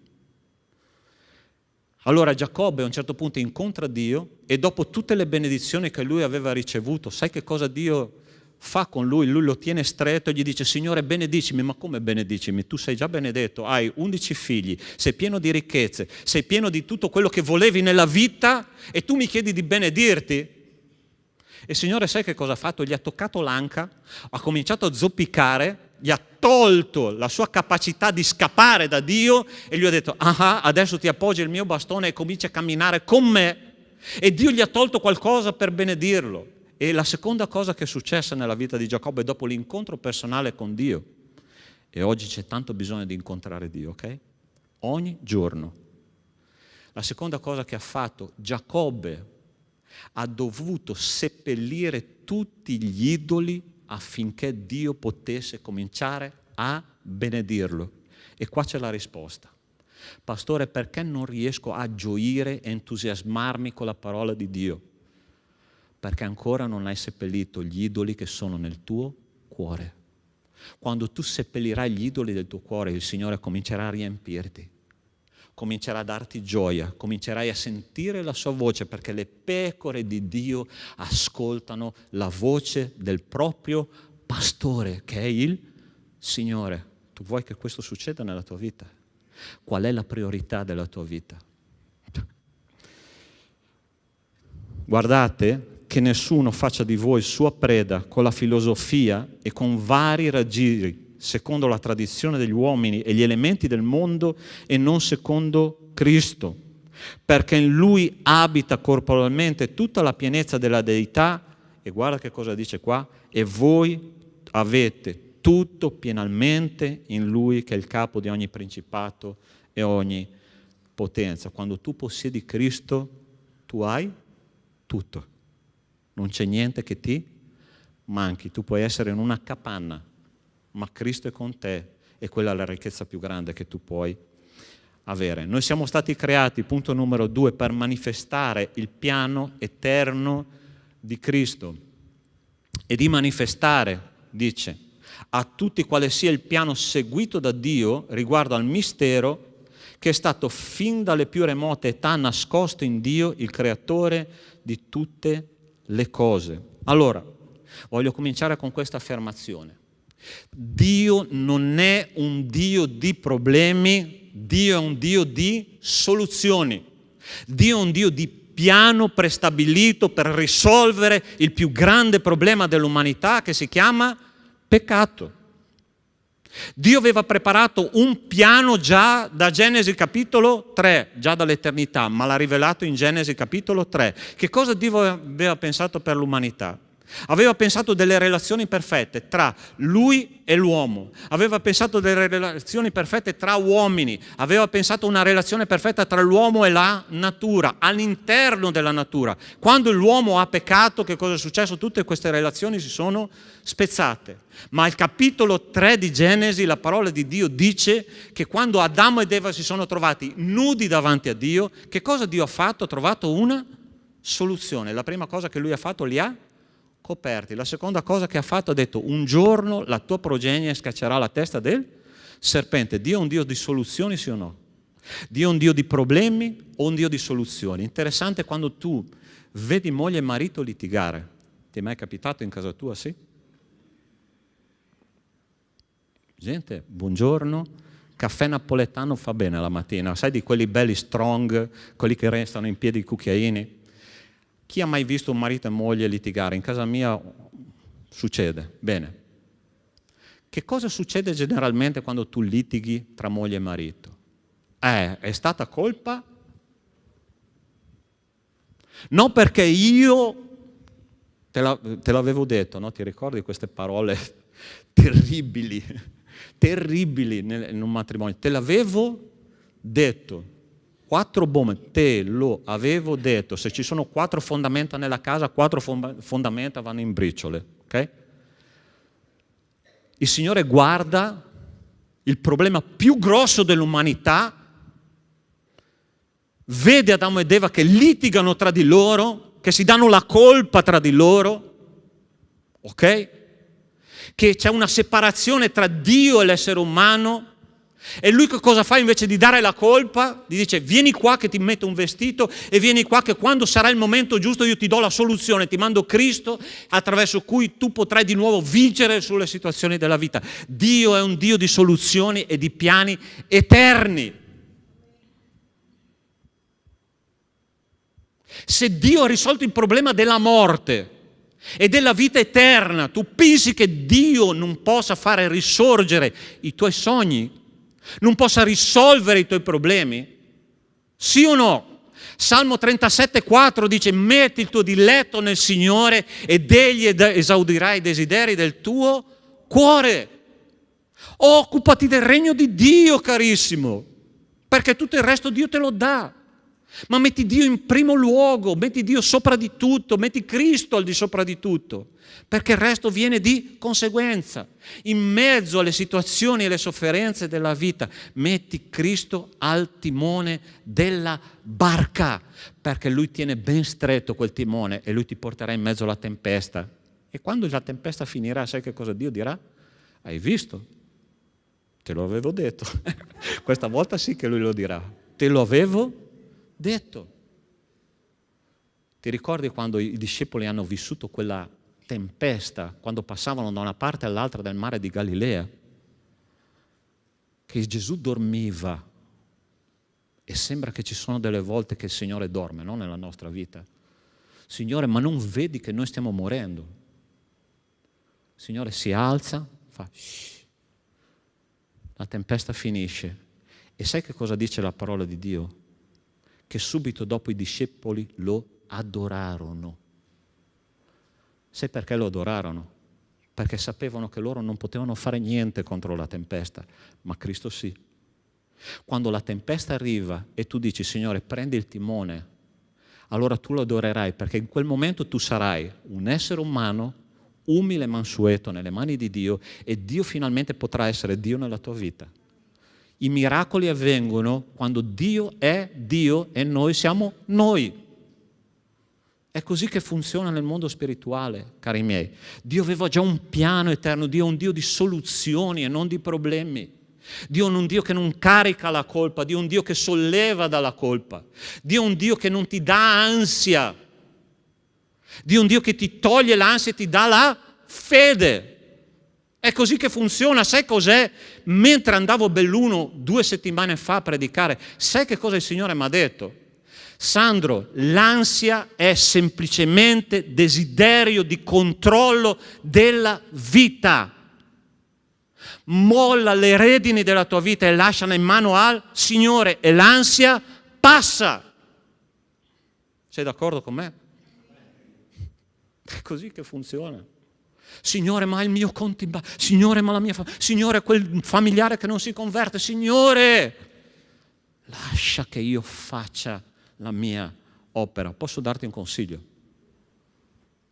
Allora Giacobbe a un certo punto incontra Dio e dopo tutte le benedizioni che lui aveva ricevuto, sai che cosa Dio fa con lui? Lui lo tiene stretto e gli dice: Signore, benedicimi. Ma come benedicimi? Tu sei già benedetto, hai 11 figli, sei pieno di ricchezze, sei pieno di tutto quello che volevi nella vita e tu mi chiedi di benedirti? E il Signore sai che cosa ha fatto? Gli ha toccato l'anca, ha cominciato a zoppicare, gli ha tolto la sua capacità di scappare da Dio e gli ha detto: adesso ti appoggi il mio bastone e cominci a camminare con me. E Dio gli ha tolto qualcosa per benedirlo. E la seconda cosa che è successa nella vita di Giacobbe dopo l'incontro personale con Dio, e oggi c'è tanto bisogno di incontrare Dio, ok? Ogni giorno. La seconda cosa che ha fatto, Giacobbe ha dovuto seppellire tutti gli idoli affinché Dio potesse cominciare a benedirlo. E qua c'è la risposta. Pastore, perché non riesco a gioire e entusiasmarmi con la parola di Dio? Perché ancora non hai seppellito gli idoli che sono nel tuo cuore. Quando tu seppellirai gli idoli del tuo cuore, il Signore comincerà a riempirti, comincerà a darti gioia, comincerai a sentire la sua voce, perché le pecore di Dio ascoltano la voce del proprio pastore, che è il Signore. Tu vuoi che questo succeda nella tua vita? Qual è la priorità della tua vita? Guardate che nessuno faccia di voi sua preda con la filosofia e con vari raggiri, secondo la tradizione degli uomini e gli elementi del mondo e non secondo Cristo, perché in Lui abita corporalmente tutta la pienezza della deità. E guarda che cosa dice qua: e voi avete tutto pienamente in Lui che è il capo di ogni principato e ogni potenza. Quando tu possiedi Cristo, tu hai tutto. Non c'è niente che ti manchi. Tu puoi essere in una capanna, ma Cristo è con te e quella è la ricchezza più grande che tu puoi avere. Noi siamo stati creati, punto numero 2, per manifestare il piano eterno di Cristo e di manifestare, dice, a tutti quale sia il piano seguito da Dio riguardo al mistero che è stato fin dalle più remote età nascosto in Dio, il creatore di tutte le cose. Allora, voglio cominciare con questa affermazione. Dio non è un Dio di problemi, Dio è un Dio di soluzioni. Dio è un Dio di piano prestabilito per risolvere il più grande problema dell'umanità che si chiama peccato. Dio aveva preparato un piano già da Genesi capitolo 3, già dall'eternità, ma l'ha rivelato in Genesi capitolo 3. Che cosa Dio aveva pensato per l'umanità? Aveva pensato delle relazioni perfette tra lui e l'uomo, aveva pensato delle relazioni perfette tra uomini, aveva pensato una relazione perfetta tra l'uomo e la natura, all'interno della natura. Quando l'uomo ha peccato, che cosa è successo? Tutte queste relazioni si sono spezzate. Ma al capitolo 3 di Genesi la parola di Dio dice che quando Adamo ed Eva si sono trovati nudi davanti a Dio, che cosa Dio ha fatto? Ha trovato una soluzione. La prima cosa che lui ha fatto, li ha coperti. La seconda cosa che ha fatto, ha detto: un giorno la tua progenie scaccerà la testa del serpente. Dio è un Dio di soluzioni, sì o no? Dio è un Dio di problemi o un Dio di soluzioni? Interessante quando tu vedi moglie e marito litigare. Ti è mai capitato in casa tua, sì? Gente, buongiorno, caffè napoletano fa bene la mattina, sai, di quelli belli strong, quelli che restano in piedi i cucchiaini. Chi ha mai visto un marito e moglie litigare? In casa mia succede. Bene. Che cosa succede generalmente quando tu litighi tra moglie e marito? È stata colpa? No, perché io te l'avevo detto, no? Ti ricordi queste parole terribili in un matrimonio? Te l'avevo detto. 4 bombe, te lo avevo detto. Se ci sono 4 fondamenta nella casa, 4 fondamenta vanno in briciole, ok? Il Signore guarda il problema più grosso dell'umanità, vede Adamo ed Eva che litigano tra di loro, che si danno la colpa tra di loro, ok? Che c'è una separazione tra Dio e l'essere umano. E lui che cosa fa invece di dare la colpa? Gli dice: vieni qua che ti metto un vestito e vieni qua che quando sarà il momento giusto io ti do la soluzione, ti mando Cristo attraverso cui tu potrai di nuovo vincere sulle situazioni della vita. Dio è un Dio di soluzioni e di piani eterni. Se Dio ha risolto il problema della morte e della vita eterna, tu pensi che Dio non possa fare risorgere i tuoi sogni? Non possa risolvere i tuoi problemi? Sì o no? Salmo 37,4 dice: metti il tuo diletto nel Signore ed Egli esaudirà i desideri del tuo cuore. Occupati del regno di Dio, carissimo, perché tutto il resto Dio te lo dà. Ma metti Dio in primo luogo, metti Dio sopra di tutto, metti Cristo al di sopra di tutto, perché il resto viene di conseguenza. In mezzo alle situazioni e alle sofferenze della vita, metti Cristo al timone della barca, perché Lui tiene ben stretto quel timone e Lui ti porterà in mezzo alla tempesta. E quando la tempesta finirà, sai che cosa Dio dirà? Hai visto? Te lo avevo detto. Questa volta sì che Lui lo dirà. Te lo avevo detto. Ti ricordi quando i discepoli hanno vissuto quella tempesta, quando passavano da una parte all'altra del mare di Galilea, che Gesù dormiva? E sembra che ci sono delle volte che il Signore dorme, no? Nella nostra vita. Signore, ma non vedi che noi stiamo morendo? Il Signore si alza, fa shh. La tempesta finisce. E sai che cosa dice la parola di Dio? Che subito dopo i discepoli lo adorarono. Sai perché lo adorarono? perché sapevano che loro non potevano fare niente contro la tempesta, ma Cristo sì. Quando la tempesta arriva e tu dici, Signore, prendi il timone, allora tu lo adorerai, perché in quel momento tu sarai un essere umano, umile e mansueto nelle mani di Dio, e Dio finalmente potrà essere Dio nella tua vita. I miracoli avvengono quando Dio è Dio e noi siamo noi. È così che funziona nel mondo spirituale, cari miei. Dio aveva già un piano eterno, Dio è un Dio di soluzioni e non di problemi. Dio è un Dio che non carica la colpa, Dio è un Dio che solleva dalla colpa. Dio è un Dio che non ti dà ansia. Dio è un Dio che ti toglie l'ansia e ti dà la fede. È così che funziona. Sai cos'è? Mentre andavo a Belluno 2 settimane fa a predicare, sai che cosa il Signore mi ha detto? Sandro, l'ansia è semplicemente desiderio di controllo della vita. Molla le redini della tua vita e lasciala in mano al Signore e l'ansia passa. Sei d'accordo con me? È così che funziona. Signore, ma il mio conto in banca, Signore, ma la mia famiglia, Signore, quel familiare che non si converte, Signore, lascia che io faccia la mia opera. Posso darti un consiglio?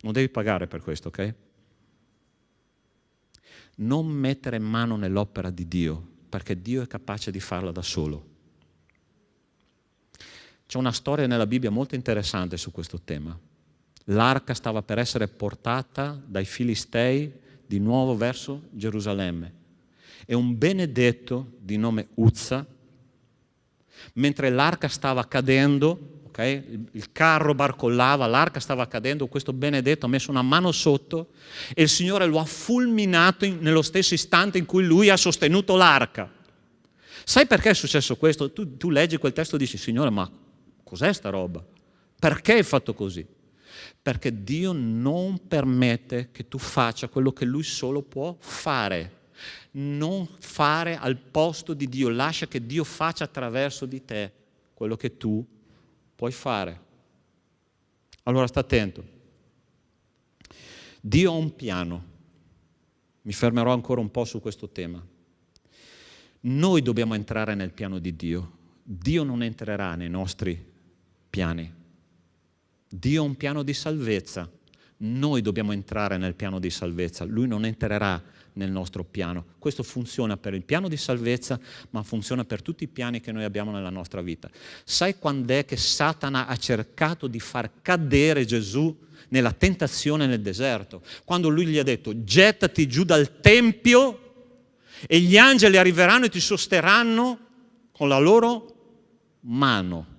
Non devi pagare per questo, ok? Non mettere mano nell'opera di Dio, perché Dio è capace di farla da solo. C'è una storia nella Bibbia molto interessante su questo tema. L'arca stava per essere portata dai Filistei di nuovo verso Gerusalemme e un benedetto di nome Uzza, mentre l'arca stava cadendo, okay, il carro barcollava, l'arca stava cadendo, questo benedetto ha messo una mano sotto e il Signore lo ha fulminato nello stesso istante in cui lui ha sostenuto l'arca. Sai perché è successo questo? Tu leggi quel testo e dici, Signore, ma cos'è sta roba? Perché hai fatto così? Perché Dio non permette che tu faccia quello che Lui solo può fare. Non fare al posto di Dio, lascia che Dio faccia attraverso di te quello che tu puoi fare. Allora sta attento. Dio ha un piano. Mi fermerò ancora un po' su questo tema. Noi dobbiamo entrare nel piano di Dio. Dio non entrerà nei nostri piani. Dio ha un piano di salvezza, noi dobbiamo entrare nel piano di salvezza, Lui non entrerà nel nostro piano. Questo funziona per il piano di salvezza, ma funziona per tutti i piani che noi abbiamo nella nostra vita. Sai quando è che Satana ha cercato di far cadere Gesù nella tentazione nel deserto? Quando Lui gli ha detto, gettati giù dal Tempio e gli angeli arriveranno e ti sosterranno con la loro mano.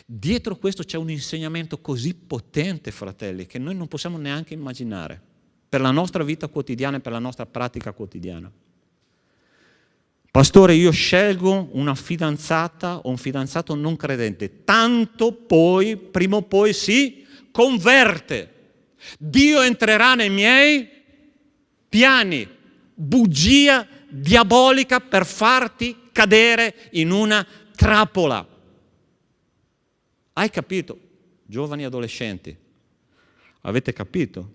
Dietro questo c'è un insegnamento così potente, fratelli, che noi non possiamo neanche immaginare per la nostra vita quotidiana e per la nostra pratica quotidiana. Pastore, io scelgo una fidanzata o un fidanzato non credente, tanto poi, prima o poi si converte. Dio entrerà nei miei piani. Bugia diabolica per farti cadere in una trappola. Hai capito? Giovani adolescenti, avete capito?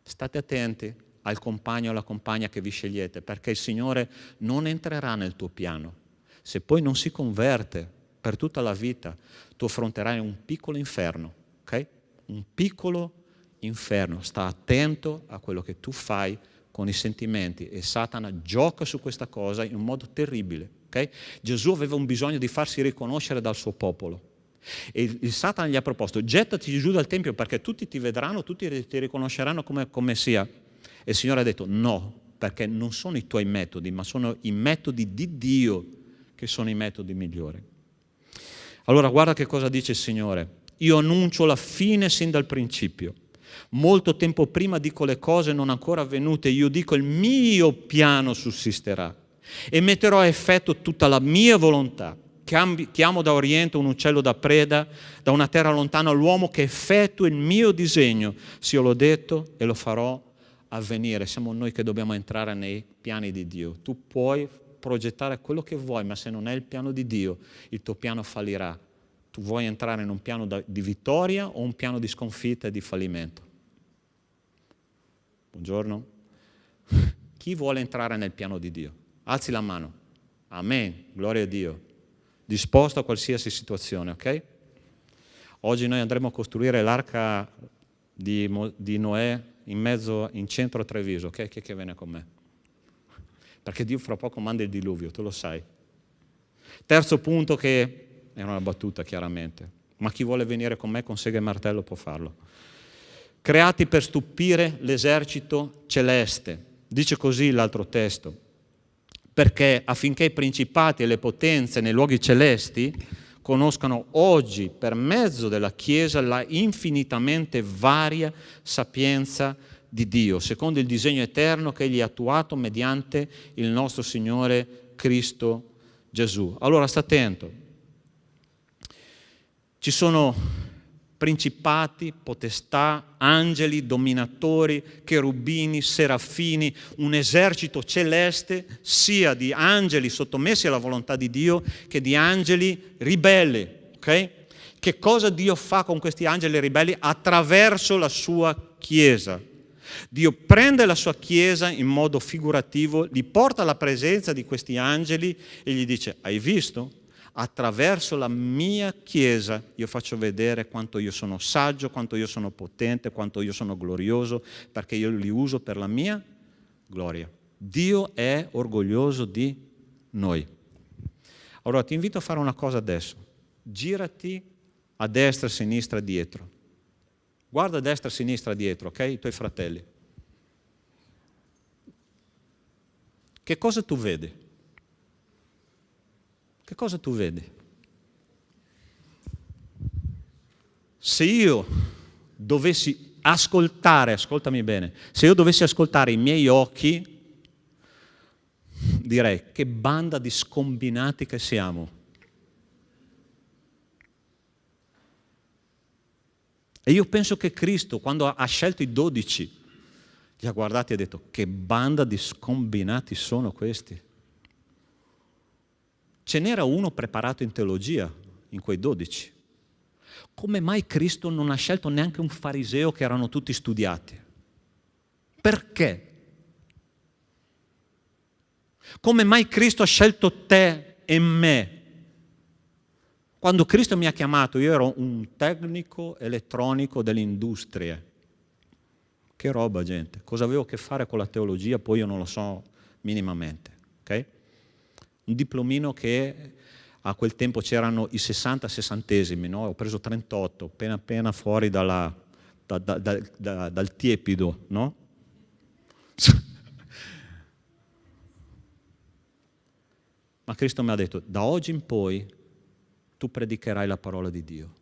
State attenti al compagno o alla compagna che vi scegliete, perché il Signore non entrerà nel tuo piano. Se poi non si converte per tutta la vita, tu affronterai un piccolo inferno, ok? Un piccolo inferno. Sta attento a quello che tu fai con i sentimenti e Satana gioca su questa cosa in un modo terribile. Okay? Gesù aveva un bisogno di farsi riconoscere dal suo popolo e il Satana gli ha proposto, gettati giù dal Tempio perché tutti ti vedranno, tutti ti riconosceranno come sia. E il Signore ha detto no, perché non sono i tuoi metodi, ma sono i metodi di Dio che sono i metodi migliori. Allora guarda che cosa dice il Signore: io annuncio la fine sin dal principio, molto tempo prima dico le cose non ancora avvenute, io dico il mio piano sussisterà e metterò a effetto tutta la mia volontà. Chiamo da oriente un uccello da preda, da una terra lontana l'uomo che effettua il mio disegno. Sì, io l'ho detto e lo farò avvenire. Siamo noi che dobbiamo entrare nei piani di Dio. Tu puoi progettare quello che vuoi, ma se non è il piano di Dio, il tuo piano fallirà. Tu vuoi entrare in un piano di vittoria o un piano di sconfitta e di fallimento? Buongiorno. Chi vuole entrare nel piano di Dio? Alzi la mano. Amen. Gloria a Dio. Disposto a qualsiasi situazione, ok? Oggi noi andremo a costruire l'arca di Noè in centro a Treviso, ok? Chi è che viene con me? Perché Dio fra poco manda il diluvio, tu lo sai. Terzo punto, che è una battuta chiaramente, ma chi vuole venire con me con sega e martello può farlo. Creati per stupire l'esercito celeste. Dice così l'altro testo. Perché affinché i principati e le potenze nei luoghi celesti conoscano oggi, per mezzo della Chiesa, la infinitamente varia sapienza di Dio, secondo il disegno eterno che Egli ha attuato mediante il nostro Signore Cristo Gesù. Allora sta attento. Ci sono principati, potestà, angeli, dominatori, cherubini, serafini, un esercito celeste sia di angeli sottomessi alla volontà di Dio che di angeli ribelli. Okay? Che cosa Dio fa con questi angeli ribelli? Attraverso la sua Chiesa. Dio prende la sua Chiesa in modo figurativo, li porta alla presenza di questi angeli e gli dice: hai visto? Attraverso la mia Chiesa io faccio vedere quanto io sono saggio, quanto io sono potente, quanto io sono glorioso, perché io li uso per la mia gloria. Dio è orgoglioso di noi. Allora ti invito a fare una cosa adesso. Girati a destra, a sinistra, dietro. Guarda a destra, a sinistra, dietro, ok? I tuoi fratelli. Che cosa tu vedi? Che cosa tu vedi? Se io dovessi ascoltare, ascoltami bene, se io dovessi ascoltare i miei occhi, direi: che banda di scombinati che siamo. E io penso che Cristo, quando ha scelto i 12, li ha guardati e ha detto: che banda di scombinati sono questi. Ce n'era uno preparato in teologia, in quei 12. Come mai Cristo non ha scelto neanche un fariseo che erano tutti studiati? Perché? Come mai Cristo ha scelto te e me? Quando Cristo mi ha chiamato, io ero un tecnico elettronico delle industrie. Che roba, gente. Cosa avevo a che fare con la teologia? Poi io non lo so minimamente, ok? Un diplomino che a quel tempo c'erano i 60 sessantesimi, no? Ho preso 38, appena fuori dal tiepido, no? Ma Cristo mi ha detto: da oggi in poi tu predicherai la parola di Dio.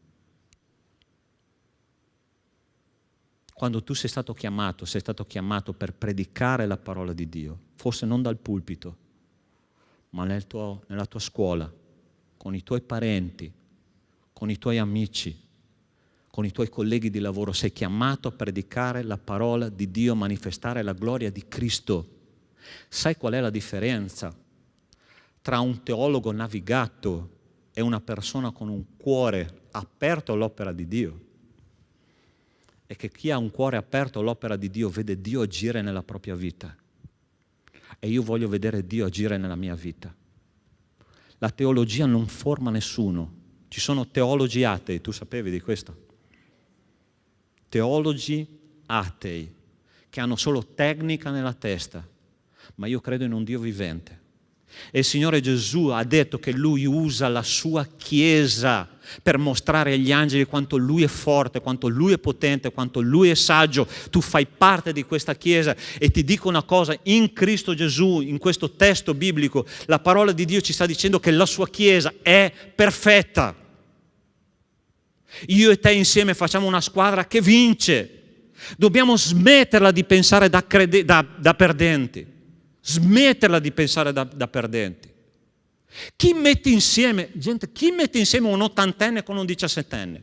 Quando tu sei stato chiamato per predicare la parola di Dio, forse non dal pulpito, ma nella tua scuola, con i tuoi parenti, con i tuoi amici, con i tuoi colleghi di lavoro, sei chiamato a predicare la parola di Dio, a manifestare la gloria di Cristo. Sai qual è la differenza tra un teologo navigato e una persona con un cuore aperto all'opera di Dio? È che chi ha un cuore aperto all'opera di Dio vede Dio agire nella propria vita. E io voglio vedere Dio agire nella mia vita. La teologia non forma nessuno. Ci sono teologi atei, tu sapevi di questo? Teologi atei, che hanno solo tecnica nella testa, ma io credo in un Dio vivente. E il Signore Gesù ha detto che Lui usa la sua Chiesa per mostrare agli angeli quanto Lui è forte, quanto Lui è potente, quanto Lui è saggio. Tu fai parte di questa Chiesa e ti dico una cosa: in Cristo Gesù, in questo testo biblico, la parola di Dio ci sta dicendo che la sua Chiesa è perfetta. Io e te insieme facciamo una squadra che vince. Dobbiamo smetterla di pensare da perdenti. Smetterla di pensare da perdenti. Chi mette insieme un ottantenne con un 17enne?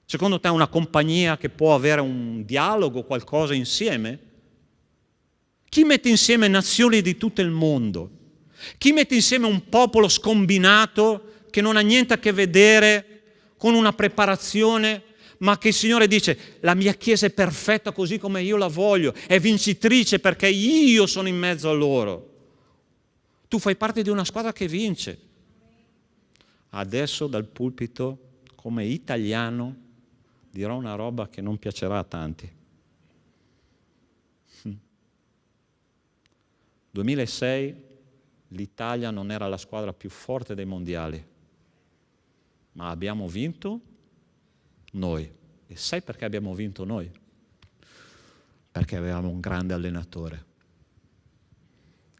Secondo te è una compagnia che può avere un dialogo, qualcosa insieme? Chi mette insieme nazioni di tutto il mondo? Chi mette insieme un popolo scombinato che non ha niente a che vedere con una preparazione, ma che il Signore dice: la mia Chiesa è perfetta così come io la voglio, è vincitrice perché io sono in mezzo a loro. Tu fai parte di una squadra che vince. Adesso dal pulpito, come italiano, dirò una roba che non piacerà a tanti. 2006 l'Italia non era la squadra più forte dei mondiali, ma abbiamo vinto noi. E sai perché abbiamo vinto noi? Perché avevamo un grande allenatore.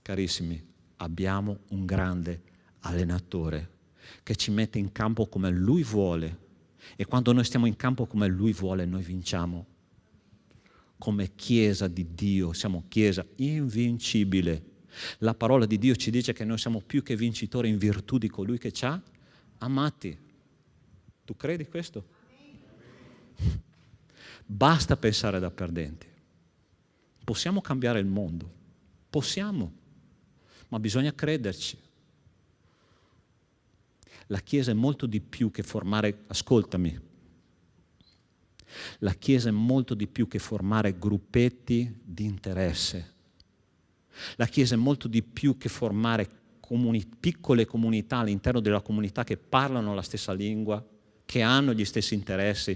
Carissimi, abbiamo un grande allenatore che ci mette in campo come Lui vuole, e quando noi stiamo in campo come Lui vuole, noi vinciamo. Come Chiesa di Dio siamo Chiesa invincibile. La parola di Dio ci dice che noi siamo più che vincitori in virtù di colui che ci ha amati. Tu credi questo? Basta pensare da perdenti. Possiamo cambiare il mondo, possiamo, ma bisogna crederci. La Chiesa è molto di più che formare, ascoltami, la Chiesa è molto di più che formare gruppetti di interesse. La Chiesa è molto di più che formare piccole comunità all'interno della comunità che parlano la stessa lingua, che hanno gli stessi interessi.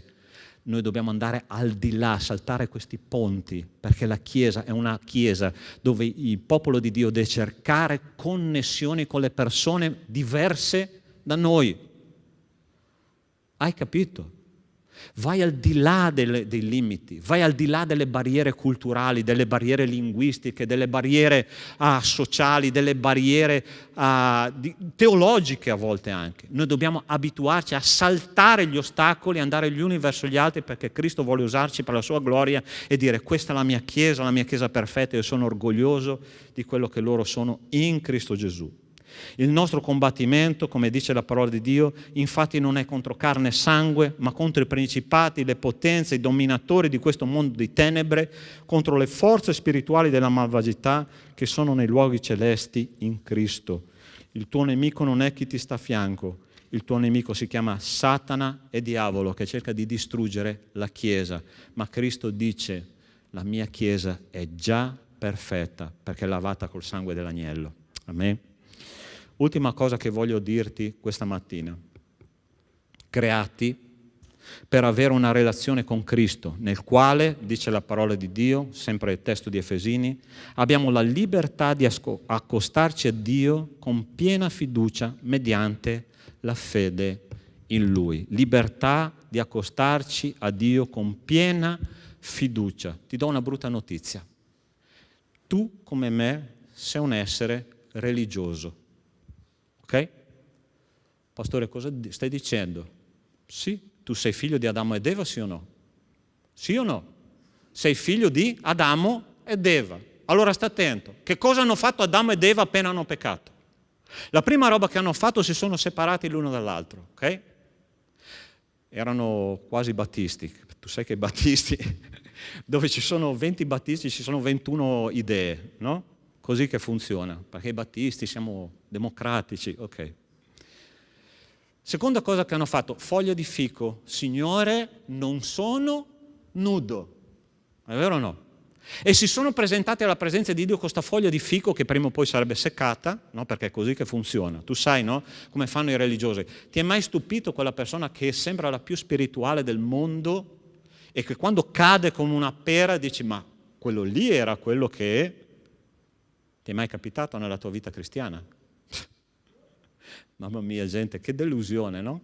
Noi dobbiamo andare al di là, saltare questi ponti, perché la Chiesa è una Chiesa dove il popolo di Dio deve cercare connessioni con le persone diverse da noi. Hai capito? Vai al di là dei limiti, vai al di là delle barriere culturali, delle barriere linguistiche, delle barriere sociali, delle barriere teologiche a volte anche. Noi dobbiamo abituarci a saltare gli ostacoli, andare gli uni verso gli altri, perché Cristo vuole usarci per la sua gloria e dire: questa è la mia Chiesa perfetta, io sono orgoglioso di quello che loro sono in Cristo Gesù. Il nostro combattimento, come dice la parola di Dio, infatti non è contro carne e sangue, ma contro i principati, le potenze, i dominatori di questo mondo di tenebre, contro le forze spirituali della malvagità che sono nei luoghi celesti in Cristo. Il tuo nemico non è chi ti sta a fianco, il tuo nemico si chiama Satana e Diavolo, che cerca di distruggere la Chiesa. Ma Cristo dice: la mia Chiesa è già perfetta perché è lavata col sangue dell'agnello. Amen. Ultima cosa che voglio dirti questa mattina: creati per avere una relazione con Cristo, nel quale, dice la parola di Dio, sempre il testo di Efesini, abbiamo la libertà di accostarci a Dio con piena fiducia mediante la fede in Lui. Libertà di accostarci a Dio con piena fiducia. Ti do una brutta notizia: tu, come me, sei un essere religioso. Ok? Pastore, cosa stai dicendo? Sì, tu sei figlio di Adamo ed Eva, sì o no? Sì o no? Sei figlio di Adamo ed Eva. Allora sta attento. Che cosa hanno fatto Adamo ed Eva appena hanno peccato? La prima roba che hanno fatto, si sono separati l'uno dall'altro, ok? Erano quasi battisti. Tu sai che i battisti, dove ci sono 20 battisti ci sono 21 idee, no? Così che funziona, perché i battisti siamo democratici, ok. Seconda cosa che hanno fatto: foglia di fico. Signore, non sono nudo. È vero o no? E si sono presentati alla presenza di Dio con questa foglia di fico che prima o poi sarebbe seccata, no? Perché è così che funziona. Tu sai, no? Come fanno i religiosi. Ti è mai stupito quella persona che sembra la più spirituale del mondo e che quando cade come una pera dici: ma quello lì era quello che... Ti è mai capitato nella tua vita cristiana? Mamma mia, gente, che delusione, no?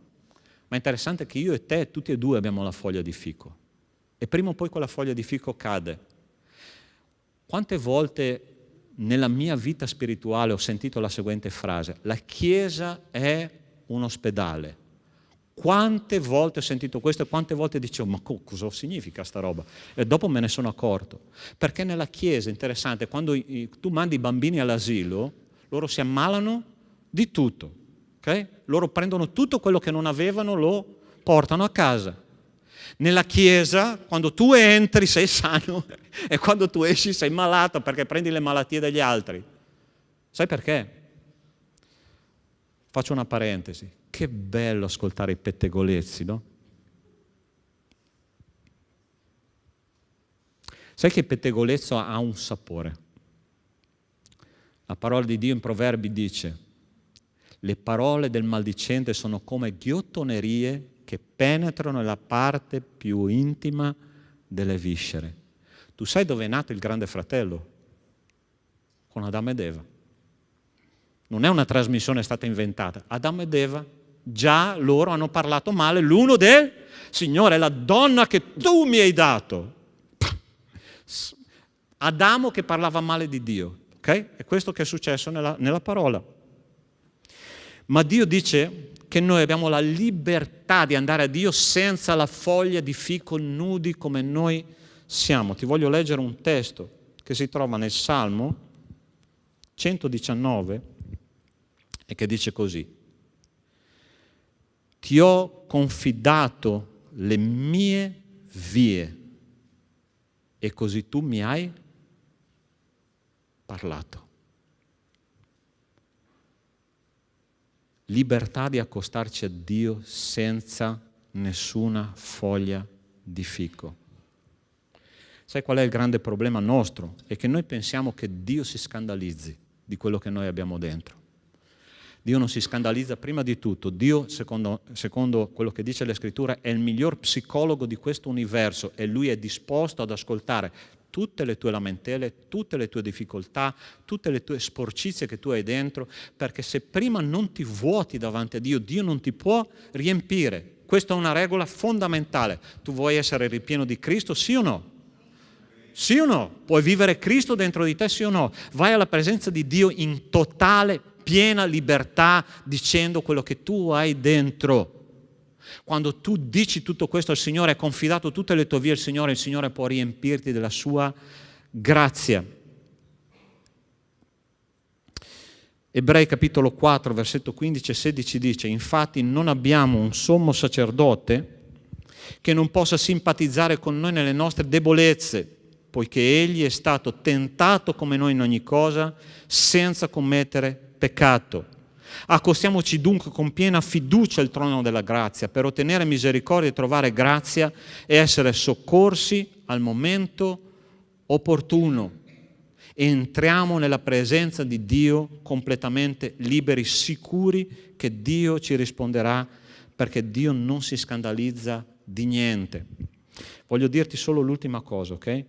Ma è interessante che io e te, tutti e due, abbiamo la foglia di fico. E prima o poi quella foglia di fico cade. Quante volte nella mia vita spirituale ho sentito la seguente frase: la Chiesa è un ospedale. Quante volte ho sentito questo e quante volte dicevo: ma cosa significa sta roba? E dopo me ne sono accorto. Perché nella Chiesa, interessante, quando tu mandi i bambini all'asilo, loro si ammalano di tutto, ok? Loro prendono tutto quello che non avevano, lo portano a casa. Nella Chiesa, quando tu entri sei sano e quando tu esci sei malato perché prendi le malattie degli altri. Sai perché? Faccio una parentesi. Che bello ascoltare i pettegolezzi, no? Sai che pettegolezzo ha un sapore? La parola di Dio in Proverbi dice: le parole del maldicente sono come ghiottonerie che penetrano nella parte più intima delle viscere. Tu sai dove è nato il Grande Fratello? Con Adamo ed Eva. Non è una trasmissione stata inventata. Adamo ed Eva, già loro hanno parlato male l'uno del Signore, la donna che tu mi hai dato. Adamo che parlava male di Dio. Okay? È questo che è successo nella parola. Ma Dio dice che noi abbiamo la libertà di andare a Dio senza la foglia di fico, nudi come noi siamo. Ti voglio leggere un testo che si trova nel Salmo 119 e che dice così: ti ho confidato le mie vie e così tu mi hai parlato. Libertà di accostarci a Dio senza nessuna foglia di fico. Sai qual è il grande problema nostro? È che noi pensiamo che Dio si scandalizzi di quello che noi abbiamo dentro. Dio non si scandalizza prima di tutto. Dio, secondo quello che dice la Scrittura, è il miglior psicologo di questo universo e Lui è disposto ad ascoltare tutte le tue lamentele, tutte le tue difficoltà, tutte le tue sporcizie che tu hai dentro, perché se prima non ti vuoti davanti a Dio, Dio non ti può riempire. Questa è una regola fondamentale. Tu vuoi essere ripieno di Cristo, sì o no? Sì o no? Puoi vivere Cristo dentro di te, sì o no? Vai alla presenza di Dio in totale, piena libertà, dicendo quello che tu hai dentro. Quando tu dici tutto questo al Signore, hai confidato tutte le tue vie al Signore, il Signore può riempirti della sua grazia. Ebrei capitolo 4, versetto 15 e 16 dice: infatti non abbiamo un sommo sacerdote che non possa simpatizzare con noi nelle nostre debolezze, poiché Egli è stato tentato come noi in ogni cosa, senza commettere peccato. Accostiamoci dunque con piena fiducia al trono della grazia per ottenere misericordia e trovare grazia e essere soccorsi al momento opportuno. Entriamo nella presenza di Dio completamente liberi, sicuri che Dio ci risponderà, perché Dio non si scandalizza di niente. Voglio dirti solo l'ultima cosa, ok?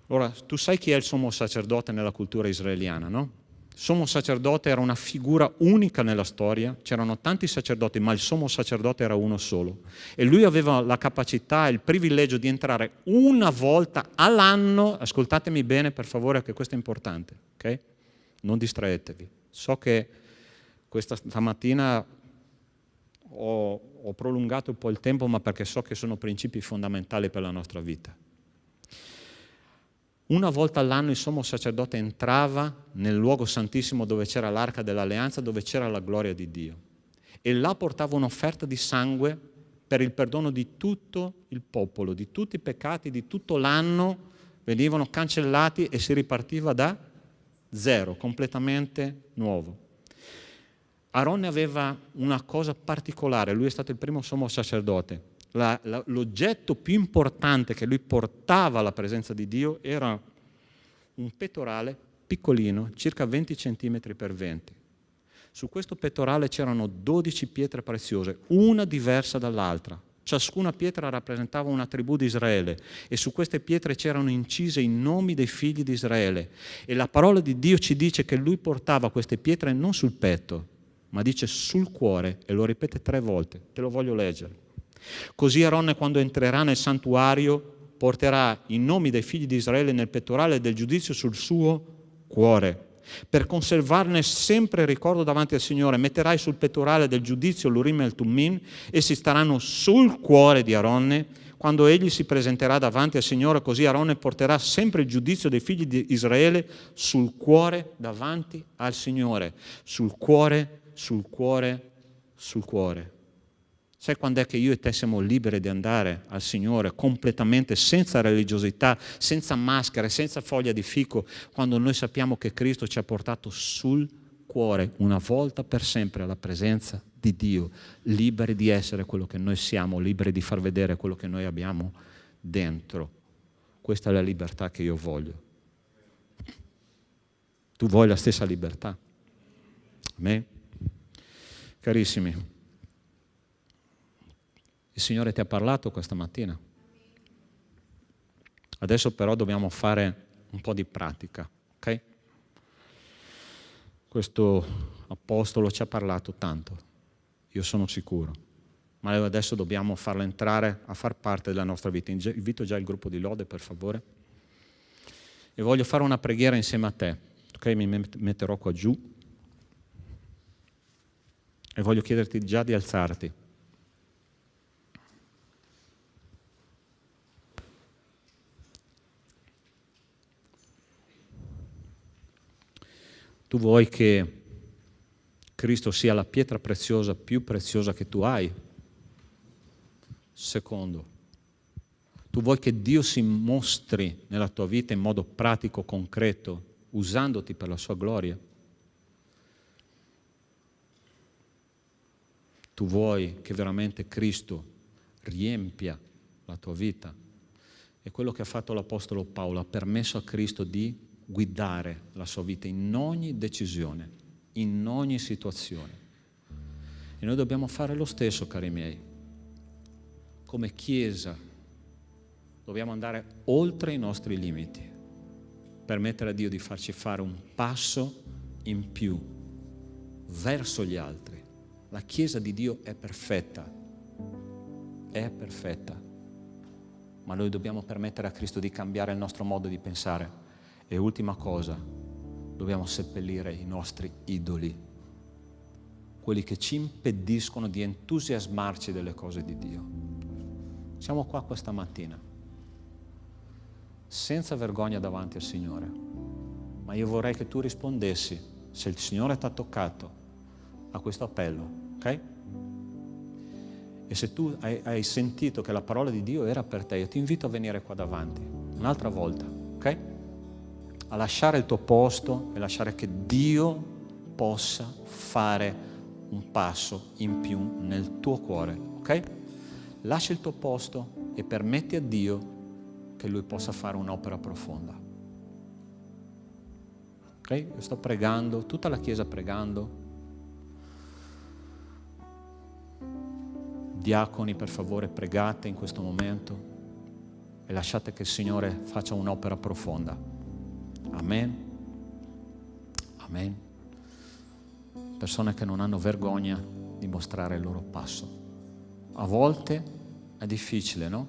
Ora, tu sai chi è il sommo sacerdote nella cultura israeliana, no? Il sommo sacerdote era una figura unica nella storia, c'erano tanti sacerdoti, ma il sommo sacerdote era uno solo. E lui aveva la capacità e il privilegio di entrare una volta all'anno, ascoltatemi bene per favore che questo è importante, ok? Non distraetevi. So che questa stamattina ho prolungato un po' il tempo, ma perché so che sono principi fondamentali per la nostra vita. Una volta all'anno il sommo sacerdote entrava nel luogo santissimo dove c'era l'arca dell'alleanza, dove c'era la gloria di Dio. E là portava un'offerta di sangue per il perdono di tutto il popolo, di tutti i peccati, di tutto l'anno, venivano cancellati e si ripartiva da zero, completamente nuovo. Aronne aveva una cosa particolare, lui è stato il primo sommo sacerdote. L'oggetto più importante che lui portava alla presenza di Dio era un pettorale piccolino, circa 20 cm per 20. Su questo pettorale c'erano 12 pietre preziose, una diversa dall'altra. Ciascuna pietra rappresentava una tribù di Israele e su queste pietre c'erano incise i nomi dei figli di Israele. E la parola di Dio ci dice che lui portava queste pietre non sul petto, ma dice sul cuore, e lo ripete 3 volte. Te lo voglio leggere. Così Aronne, quando entrerà nel santuario, porterà i nomi dei figli di Israele nel pettorale del giudizio sul suo cuore. Per conservarne sempre il ricordo davanti al Signore, metterai sul pettorale del giudizio l'Urim e il Tummin, essi staranno sul cuore di Aronne quando egli si presenterà davanti al Signore. Così Aronne porterà sempre il giudizio dei figli di Israele sul cuore davanti al Signore. Sul cuore, sul cuore, sul cuore. Sai quando è che io e te siamo liberi di andare al Signore completamente, senza religiosità, senza maschere, senza foglia di fico, quando noi sappiamo che Cristo ci ha portato sul cuore, una volta per sempre, alla presenza di Dio, liberi di essere quello che noi siamo, liberi di far vedere quello che noi abbiamo dentro. Questa è la libertà che io voglio. Tu vuoi la stessa libertà? Amen? Carissimi, il Signore ti ha parlato questa mattina. Adesso però dobbiamo fare un po' di pratica, ok? Questo apostolo ci ha parlato tanto, io sono sicuro, ma adesso dobbiamo farlo entrare a far parte della nostra vita. Invito già il gruppo di lode, per favore. E voglio fare una preghiera insieme a te, ok? Mi metterò qua giù e voglio chiederti già di alzarti. Tu vuoi che Cristo sia la pietra preziosa, più preziosa che tu hai? Secondo, tu vuoi che Dio si mostri nella tua vita in modo pratico, concreto, usandoti per la sua gloria? Tu vuoi che veramente Cristo riempia la tua vita? E quello che ha fatto l'Apostolo Paolo ha permesso a Cristo di guidare la sua vita in ogni decisione, in ogni situazione. E noi dobbiamo fare lo stesso, cari miei. Come Chiesa dobbiamo andare oltre i nostri limiti, permettere a Dio di farci fare un passo in più verso gli altri. La Chiesa di Dio è perfetta, ma noi dobbiamo permettere a Cristo di cambiare il nostro modo di pensare. E ultima cosa, dobbiamo seppellire i nostri idoli, quelli che ci impediscono di entusiasmarci delle cose di Dio. Siamo qua questa mattina, senza vergogna davanti al Signore, ma io vorrei che tu rispondessi, se il Signore ti ha toccato, a questo appello, ok? E se tu hai sentito che la parola di Dio era per te, io ti invito a venire qua davanti, un'altra volta, ok? A lasciare il tuo posto e lasciare che Dio possa fare un passo in più nel tuo cuore, ok? Lascia il tuo posto e permetti a Dio che Lui possa fare un'opera profonda. Ok? Io sto pregando, tutta la Chiesa pregando. Diaconi, per favore, pregate in questo momento e lasciate che il Signore faccia un'opera profonda. Amen. Amen. Persone che non hanno vergogna di mostrare il loro passo. A volte è difficile, no?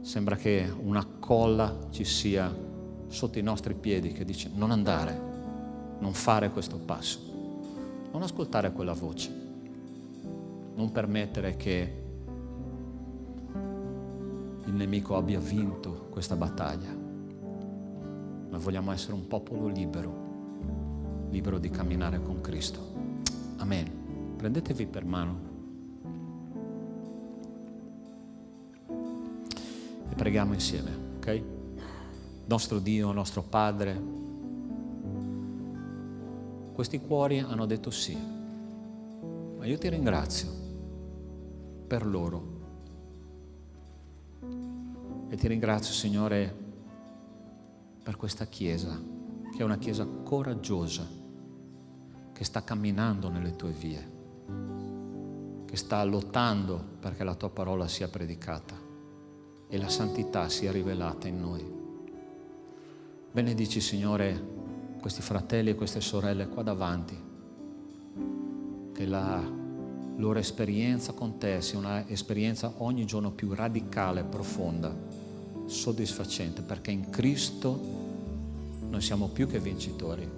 Sembra che una colla ci sia sotto i nostri piedi che dice non andare, non fare questo passo, non ascoltare quella voce, non permettere che il nemico abbia vinto questa battaglia. Noi vogliamo essere un popolo libero, libero di camminare con Cristo. Amen. Prendetevi per mano e preghiamo insieme, ok? Nostro Dio, nostro Padre, questi cuori hanno detto sì, ma io ti ringrazio per loro e ti ringrazio, Signore, per questa Chiesa, che è una Chiesa coraggiosa, che sta camminando nelle tue vie, che sta lottando perché la tua parola sia predicata e la santità sia rivelata in noi. Benedici, Signore, questi fratelli e queste sorelle qua davanti, che la loro esperienza con te sia un'esperienza ogni giorno più radicale, profonda, soddisfacente, perché in Cristo noi siamo più che vincitori.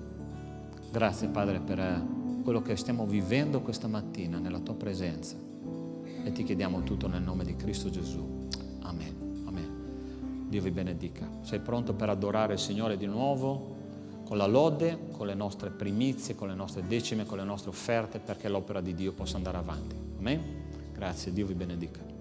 Grazie, Padre, per quello che stiamo vivendo questa mattina nella tua presenza, e ti chiediamo tutto nel nome di Cristo Gesù. Amen. Amen. Dio vi benedica. Sei pronto per adorare il Signore di nuovo con la lode, con le nostre primizie, con le nostre decime, con le nostre offerte, perché l'opera di Dio possa andare avanti. Amen. Grazie, Dio vi benedica.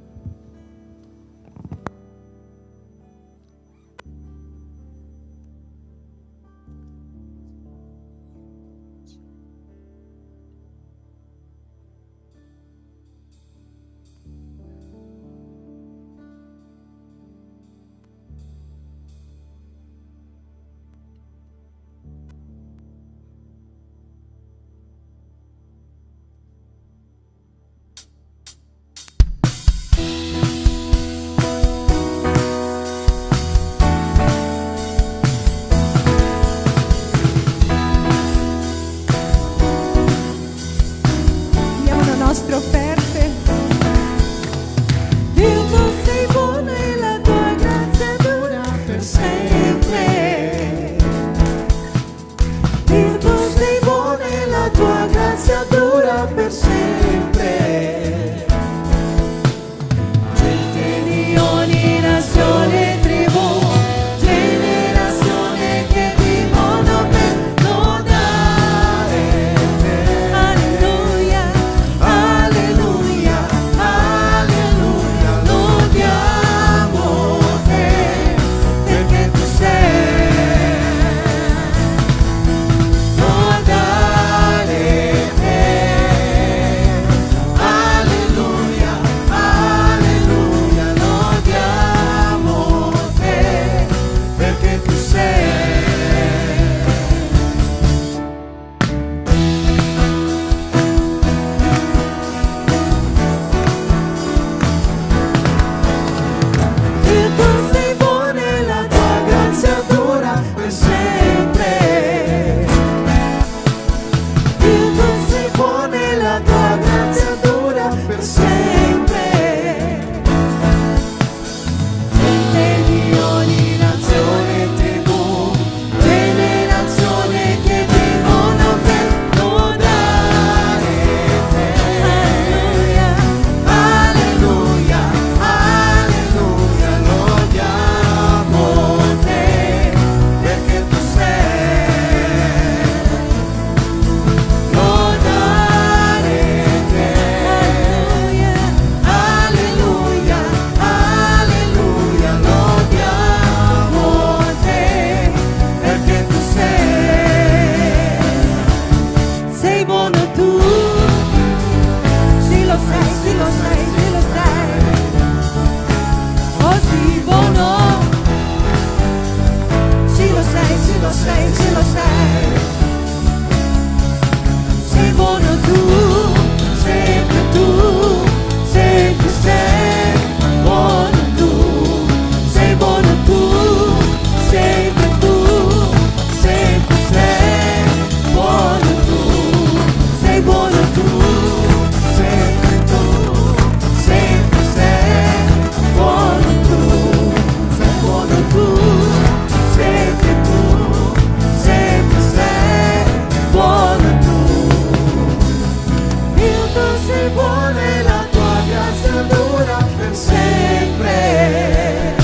sempre.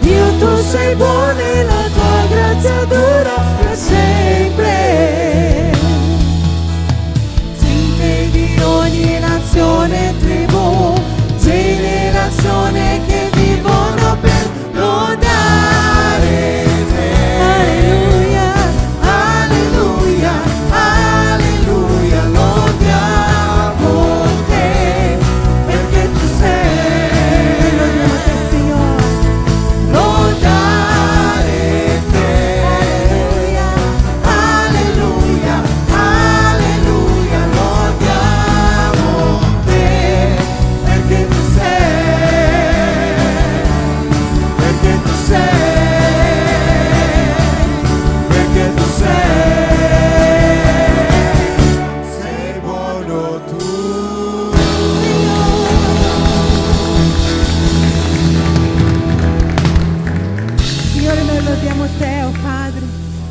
Dio, tu sei buono e la tua grazia dura per sempre. Gente di ogni nazione, tribù, generazione che vivono per lodare te. Alleluia, alleluia, alleluia, lodiamo te, perché tu sei, lodiamo te, Signore, lodare te. Alleluia, alleluia, alleluia, lodiamo te, perché tu sei, perché tu sei, perché tu sei buono tu. Signore, noi lodiamo te, oh Padre,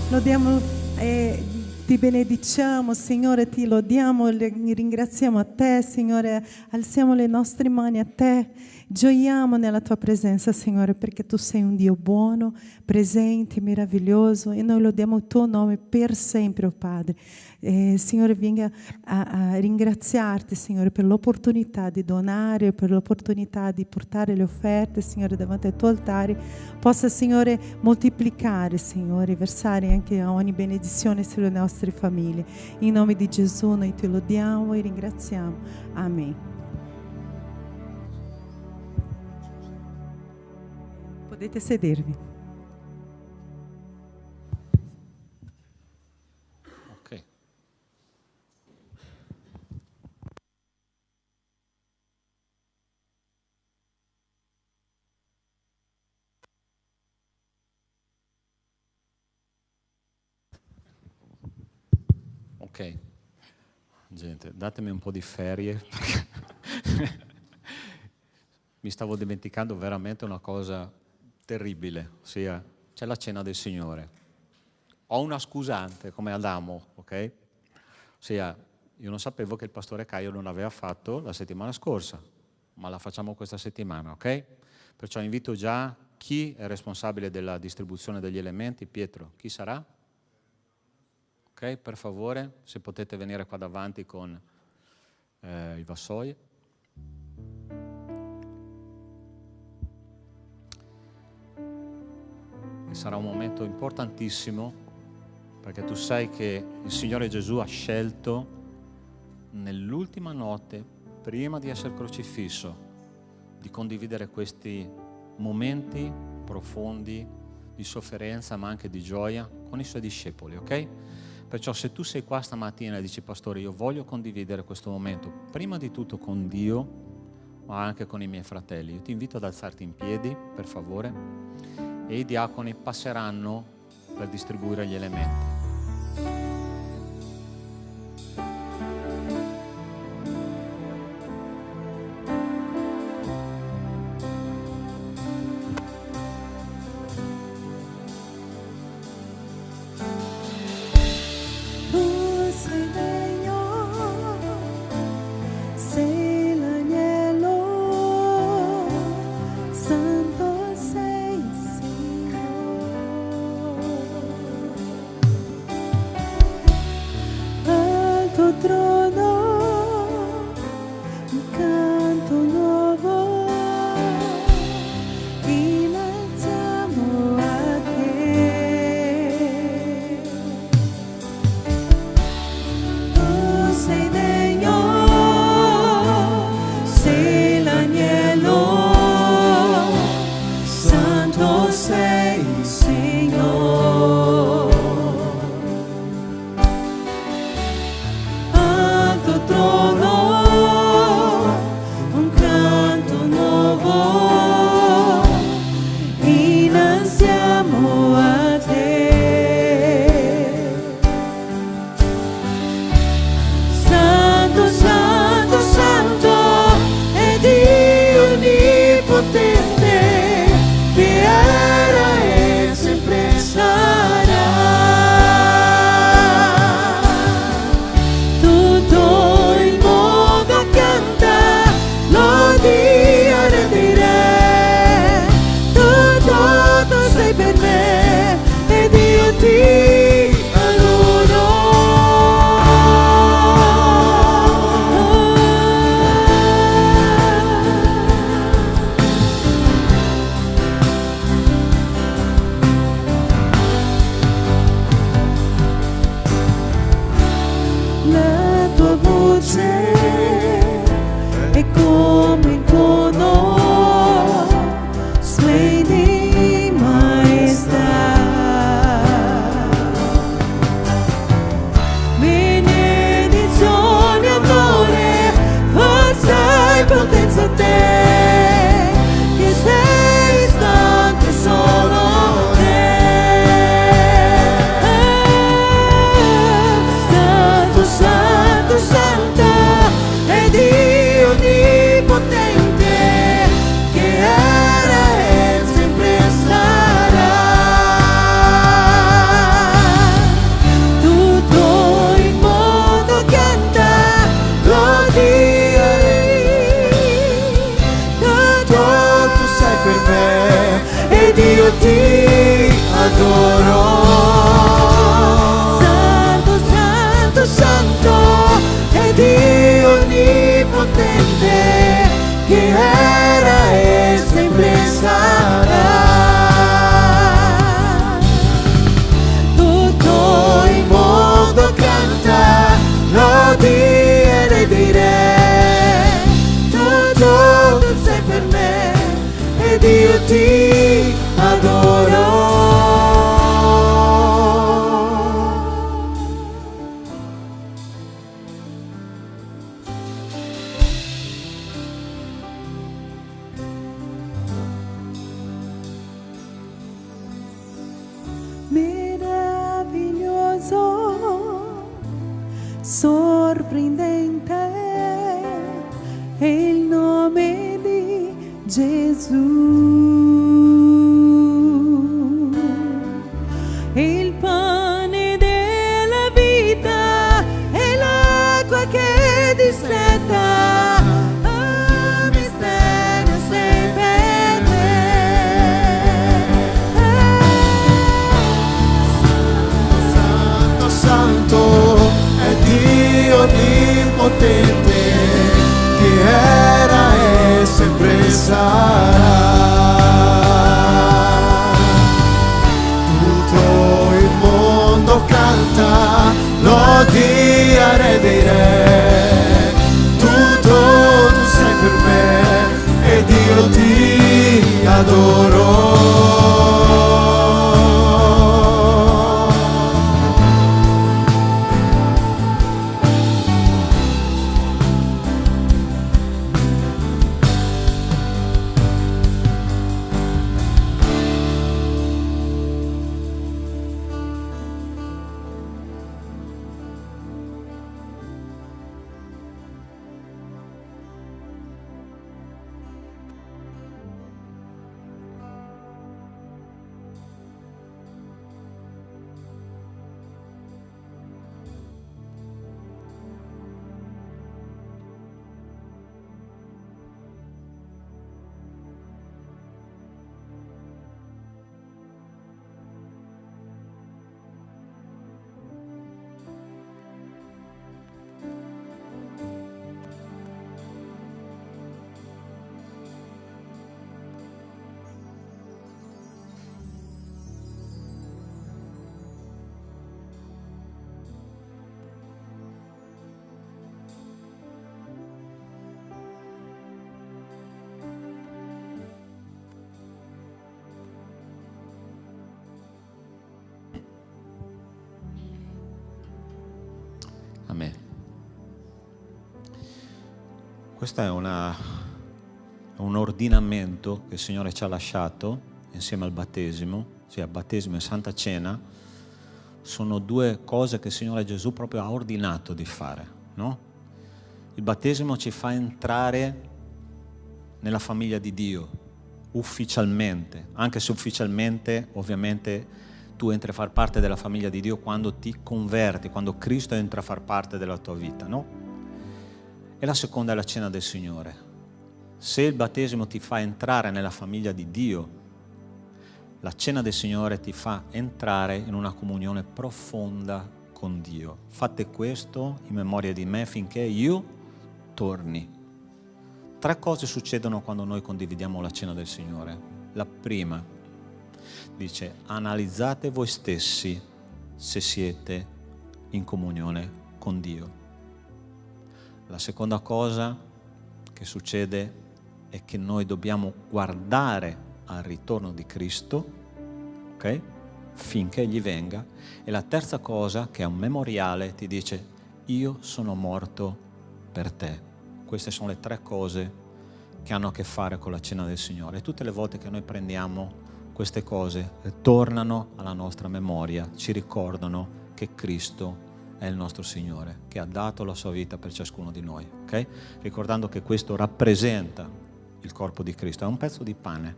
lodiamo e ti benediciamo, Signore, ti lodiamo, ringraziamo a te, Signore, alziamo le nostre mani a te, gioiamo nella tua presenza, Signore, perché tu sei un Dio buono, presente, meraviglioso e noi lodiamo il tuo nome per sempre, oh Padre. Signore, venga a ringraziarti, Signore, per l'opportunità di donare, per l'opportunità di portare le offerte, Signore, davanti al tuo altare. Possa, Signore, moltiplicare, Signore, versare anche ogni benedizione sulle nostre famiglie. In nome di Gesù noi ti lodiamo e ringraziamo. Amen. Potete sedervi. Ok. Ok, gente, datemi un po' di ferie perché mi stavo dimenticando veramente una cosa terribile, ossia c'è la cena del Signore. Ho una scusante come Adamo, ok? Ossia, io non sapevo che il pastore Caio non aveva fatto la settimana scorsa, ma la facciamo questa settimana, ok? Perciò invito già chi è responsabile della distribuzione degli elementi. Pietro, chi sarà? Ok, per favore, se potete venire qua davanti con i vassoi. E sarà un momento importantissimo, perché tu sai che il Signore Gesù ha scelto nell'ultima notte, prima di essere crocifisso, di condividere questi momenti profondi di sofferenza ma anche di gioia con i suoi discepoli, ok? Perciò se tu sei qua stamattina e dici: pastore, io voglio condividere questo momento prima di tutto con Dio ma anche con i miei fratelli, io ti invito ad alzarti in piedi, per favore, e i diaconi passeranno per distribuire gli elementi. adoro. Santo, santo, santo è Dio onnipotente, che era e sempre sarà. Tutto il mondo canta, lode dei re. Tu sei per me ed io ti adoro. Meraviglioso, sorprendente è il nome di Gesù. Il pane della vita e l'acqua che disseta. Oh, mistero sei per me. Santo, santo è Dio onnipotente, che era e sempre sarà. Tutto il mondo canta, lodi a Re dei Re. Tu sei per me ed io ti adoro. Amen. Questo è un ordinamento che il Signore ci ha lasciato insieme al battesimo, cioè il battesimo e Santa Cena. Sono due cose che il Signore Gesù proprio ha ordinato di fare, no? Il battesimo ci fa entrare nella famiglia di Dio ufficialmente, anche se ufficialmente ovviamente tu entri a far parte della famiglia di Dio quando ti converti, quando Cristo entra a far parte della tua vita, no? E la seconda è la cena del Signore. Se il battesimo ti fa entrare nella famiglia di Dio, la cena del Signore ti fa entrare in una comunione profonda con Dio. Fate questo in memoria di me finché io torni. 3 cose succedono quando noi condividiamo la cena del Signore. La prima, dice, analizzate voi stessi se siete in comunione con Dio. La seconda cosa che succede è che noi dobbiamo guardare al ritorno di Cristo, ok? Finché Egli venga. E la terza cosa, che è un memoriale, ti dice, io sono morto per te. Queste sono le 3 cose che hanno a che fare con la cena del Signore. E tutte le volte che noi prendiamo queste cose tornano alla nostra memoria, ci ricordano che Cristo è il nostro Signore, che ha dato la sua vita per ciascuno di noi, ok? Ricordando che questo rappresenta il corpo di Cristo, è un pezzo di pane,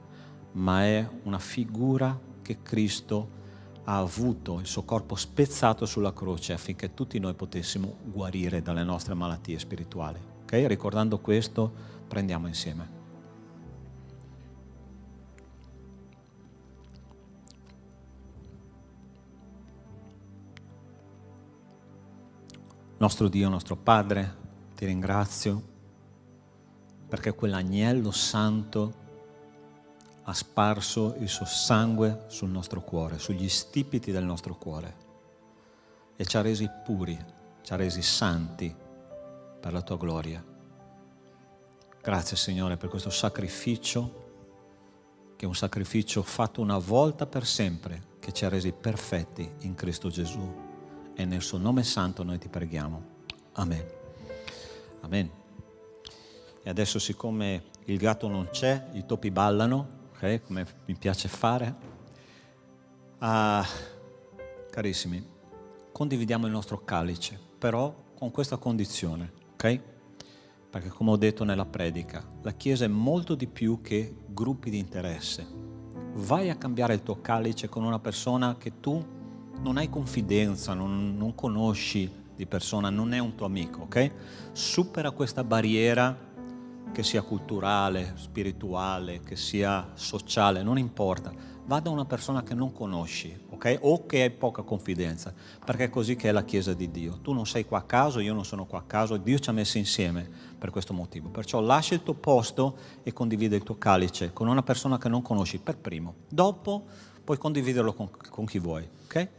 ma è una figura che Cristo ha avuto il suo corpo spezzato sulla croce affinché tutti noi potessimo guarire dalle nostre malattie spirituali, ok? Ricordando questo, prendiamo insieme. Nostro Dio, nostro Padre, ti ringrazio perché quell'agnello santo ha sparso il suo sangue sul nostro cuore, sugli stipiti del nostro cuore e ci ha resi puri, ci ha resi santi per la tua gloria. Grazie Signore per questo sacrificio, che è un sacrificio fatto una volta per sempre, che ci ha resi perfetti in Cristo Gesù. E nel suo nome santo noi ti preghiamo. Amen. Amen. E adesso, siccome il gatto non c'è, i topi ballano, ok? Come mi piace fare. Carissimi, condividiamo il nostro calice, però con questa condizione, ok? Perché come ho detto nella predica, la Chiesa è molto di più che gruppi di interesse. Vai a cambiare il tuo calice con una persona che tu non hai confidenza, non conosci di persona, non è un tuo amico, ok? Supera questa barriera, che sia culturale, spirituale, che sia sociale, non importa. Va da una persona che non conosci, ok? O che hai poca confidenza, perché è così che è la Chiesa di Dio. Tu non sei qua a caso, io non sono qua a caso, Dio ci ha messi insieme per questo motivo. Perciò lascia il tuo posto e condivide il tuo calice con una persona che non conosci per primo. Dopo puoi condividerlo con chi vuoi, ok?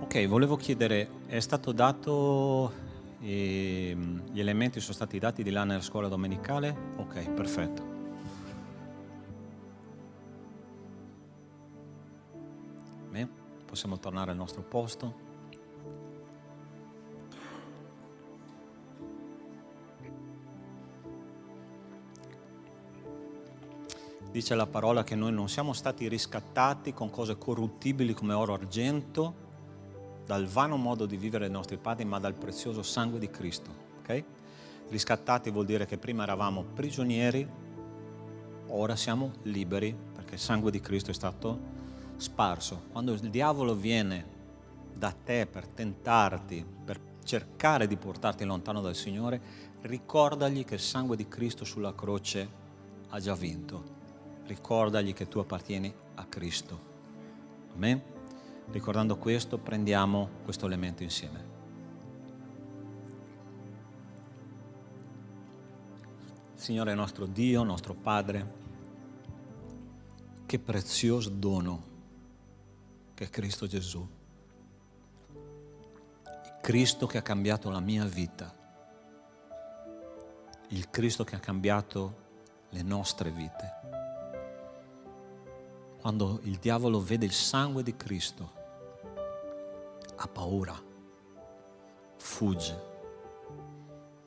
Ok, volevo chiedere, è stato dato, gli elementi sono stati dati di là nella scuola domenicale? Ok, perfetto. Bene, possiamo tornare al nostro posto. Dice la parola che noi non siamo stati riscattati con cose corruttibili come oro o argento, dal vano modo di vivere dei nostri padri, ma dal prezioso sangue di Cristo. Okay? Riscattati vuol dire che prima eravamo prigionieri, ora siamo liberi perché il sangue di Cristo è stato sparso. Quando il diavolo viene da te per tentarti, per cercare di portarti lontano dal Signore, ricordagli che il sangue di Cristo sulla croce ha già vinto. Ricordagli che tu appartieni a Cristo. Amen? Ricordando questo, prendiamo questo elemento insieme. Signore nostro Dio, nostro Padre, che prezioso dono che è Cristo Gesù. Il Cristo che ha cambiato la mia vita. Il Cristo che ha cambiato le nostre vite. Quando il diavolo vede il sangue di Cristo, ha paura, fugge,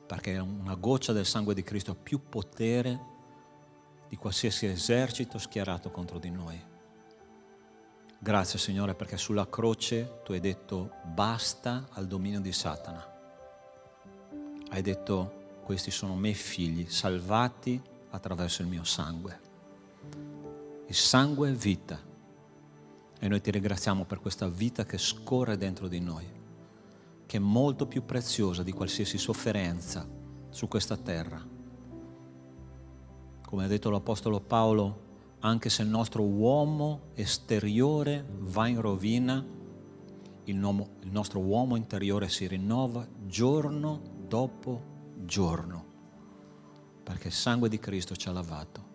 perché una goccia del sangue di Cristo ha più potere di qualsiasi esercito schierato contro di noi. Grazie Signore, perché sulla croce tu hai detto basta al dominio di Satana. Hai detto questi sono miei figli, salvati attraverso il mio sangue. Il sangue è vita e noi ti ringraziamo per questa vita che scorre dentro di noi, che è molto più preziosa di qualsiasi sofferenza su questa terra. Come ha detto l'Apostolo Paolo, anche se il nostro uomo esteriore va in rovina, il nostro uomo interiore si rinnova giorno dopo giorno, perché il sangue di Cristo ci ha lavato.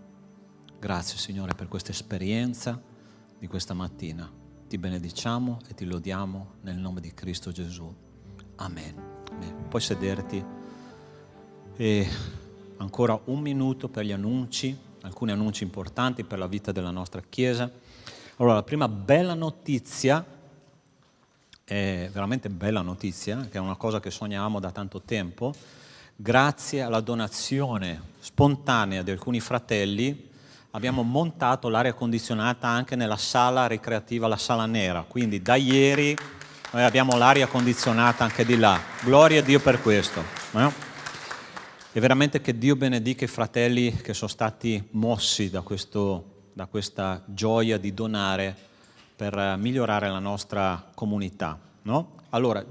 Grazie Signore per questa esperienza di questa mattina. Ti benediciamo e ti lodiamo nel nome di Cristo Gesù. Amen. Amen. Puoi sederti e ancora un minuto per gli annunci, alcuni annunci importanti per la vita della nostra Chiesa. Allora, la prima bella notizia è veramente bella notizia, che è una cosa che sognavamo da tanto tempo. Grazie alla donazione spontanea di alcuni fratelli abbiamo montato l'aria condizionata anche nella sala ricreativa, la Sala Nera, quindi da ieri noi abbiamo l'aria condizionata anche di là. Gloria a Dio per questo. E veramente che Dio benedica i fratelli che sono stati mossi da questa gioia di donare per migliorare la nostra comunità, no? Allora,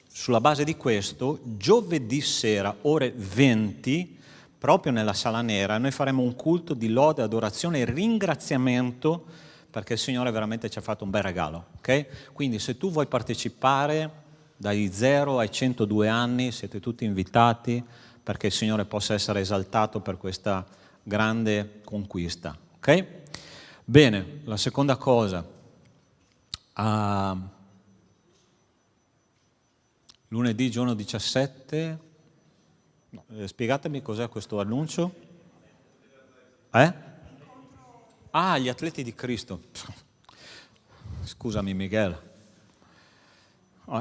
sulla base di questo, giovedì sera, ore 20, proprio nella Sala Nera, noi faremo un culto di lode, adorazione e ringraziamento, perché il Signore veramente ci ha fatto un bel regalo, ok? Quindi se tu vuoi partecipare dai 0 ai 102 anni, siete tutti invitati, perché il Signore possa essere esaltato per questa grande conquista, ok? Bene, la seconda cosa, lunedì giorno 17, spiegatemi cos'è questo annuncio? Gli atleti di Cristo. Scusami Miguel.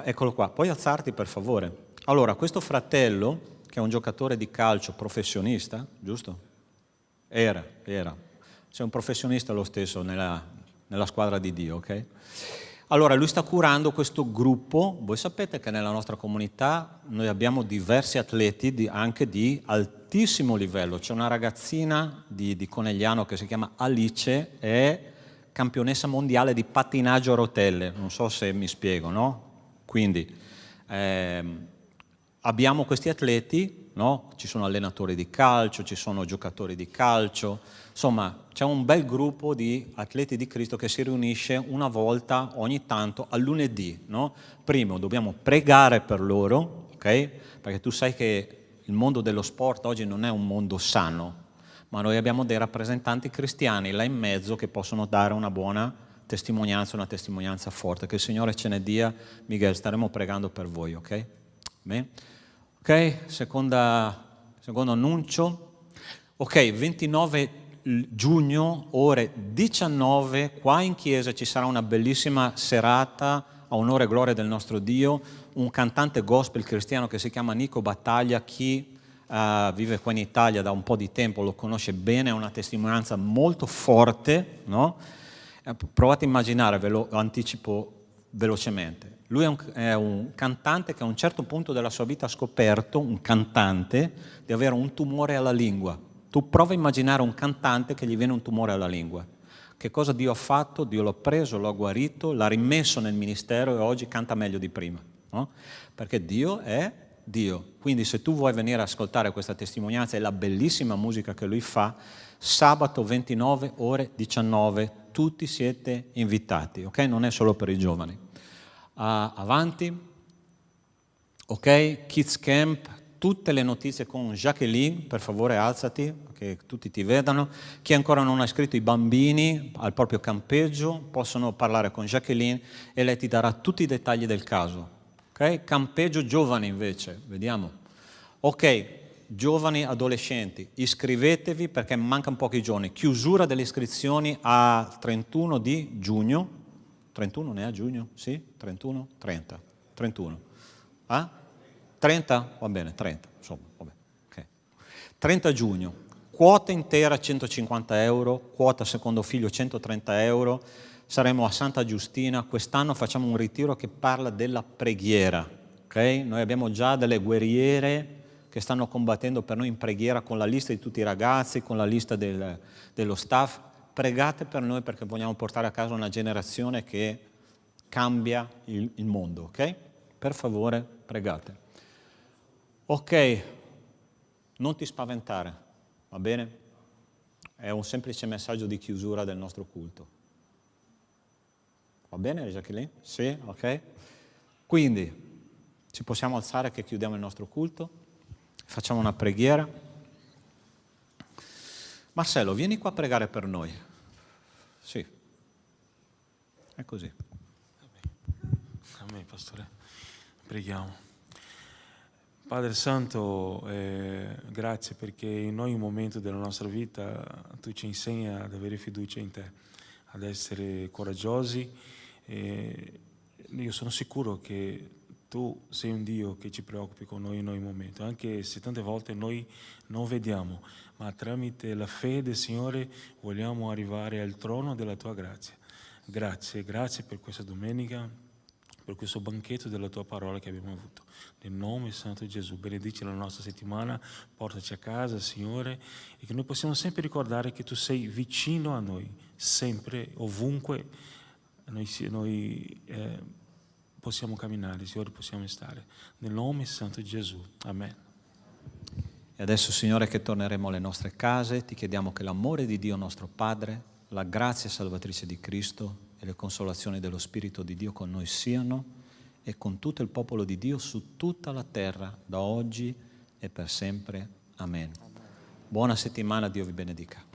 Eccolo qua, puoi alzarti per favore. Allora, questo fratello, che è un giocatore di calcio professionista, giusto? Era. Sei un professionista lo stesso nella squadra di Dio, ok? Allora, lui sta curando questo gruppo. Voi sapete che nella nostra comunità noi abbiamo diversi atleti anche di altissimo livello. C'è una ragazzina di Conegliano che si chiama Alice, è campionessa mondiale di pattinaggio a rotelle. Non so se mi spiego, no? Quindi abbiamo questi atleti, no? Ci sono allenatori di calcio, ci sono giocatori di calcio. Insomma, c'è un bel gruppo di atleti di Cristo che si riunisce una volta ogni tanto al lunedì, no? Primo, dobbiamo pregare per loro, ok? Perché tu sai che il mondo dello sport oggi non è un mondo sano, ma noi abbiamo dei rappresentanti cristiani là in mezzo che possono dare una buona testimonianza, una testimonianza forte. Che il Signore ce ne dia. Miguel, staremo pregando per voi, ok? Bene? Ok, secondo annuncio. Ok, 29 giugno, ore 19, qua in chiesa ci sarà una bellissima serata a onore e gloria del nostro Dio, un cantante gospel cristiano che si chiama Nico Battaglia. Chi vive qua in Italia da un po' di tempo lo conosce bene, è una testimonianza molto forte, no? Provate a immaginare, ve lo anticipo velocemente. Lui è un cantante che a un certo punto della sua vita ha scoperto, un cantante, di avere un tumore alla lingua. Tu prova a immaginare un cantante che gli viene un tumore alla lingua. Che cosa Dio ha fatto? Dio l'ha preso, l'ha guarito, l'ha rimesso nel ministero e oggi canta meglio di prima, no? Perché Dio è Dio. Quindi se tu vuoi venire ad ascoltare questa testimonianza e la bellissima musica che lui fa, sabato 29, ore 19, tutti siete invitati, ok? Non è solo per i giovani. Avanti. Ok, Kids Camp. Tutte le notizie con Jacqueline, per favore alzati, che tutti ti vedano. Chi ancora non ha iscritto i bambini al proprio campeggio possono parlare con Jacqueline e lei ti darà tutti i dettagli del caso. Okay? Campeggio giovani invece, vediamo. Ok, giovani adolescenti, iscrivetevi perché mancano pochi giorni. Chiusura delle iscrizioni a 31 di giugno. 31 ne è a giugno? Sì? 31? 30. 31. 30? Va bene, 30, insomma, vabbè. Okay. 30 giugno, quota intera 150 euro, quota secondo figlio 130 euro, saremo a Santa Giustina. Quest'anno facciamo un ritiro che parla della preghiera, ok? Noi abbiamo già delle guerriere che stanno combattendo per noi in preghiera con la lista di tutti i ragazzi, con la lista dello staff. Pregate per noi perché vogliamo portare a casa una generazione che cambia il mondo, ok? Per favore, pregate. Ok, non ti spaventare, va bene? È un semplice messaggio di chiusura del nostro culto. Va bene, Jacqueline? Sì, ok. Quindi, ci possiamo alzare che chiudiamo il nostro culto? Facciamo una preghiera. Marcello, vieni qua a pregare per noi. Sì, è così. Amen, pastore. Preghiamo. Padre Santo, grazie perché in ogni momento della nostra vita tu ci insegni ad avere fiducia in te, ad essere coraggiosi, io sono sicuro che tu sei un Dio che ci preoccupi con noi in ogni momento, anche se tante volte noi non vediamo, ma tramite la fede, Signore, vogliamo arrivare al trono della tua grazia. Grazie per questa domenica, per questo banchetto della tua parola che abbiamo avuto. Nel nome santo di Gesù, benedici la nostra settimana, portaci a casa, Signore, e che noi possiamo sempre ricordare che tu sei vicino a noi, sempre, ovunque noi possiamo camminare, Signore, possiamo stare. Nel nome santo di Gesù. Amen. E adesso, Signore, che torneremo alle nostre case, ti chiediamo che l'amore di Dio nostro Padre, la grazia salvatrice di Cristo e le consolazioni dello Spirito di Dio con noi siano e con tutto il popolo di Dio su tutta la terra, da oggi e per sempre. Amen. Buona settimana, Dio vi benedica.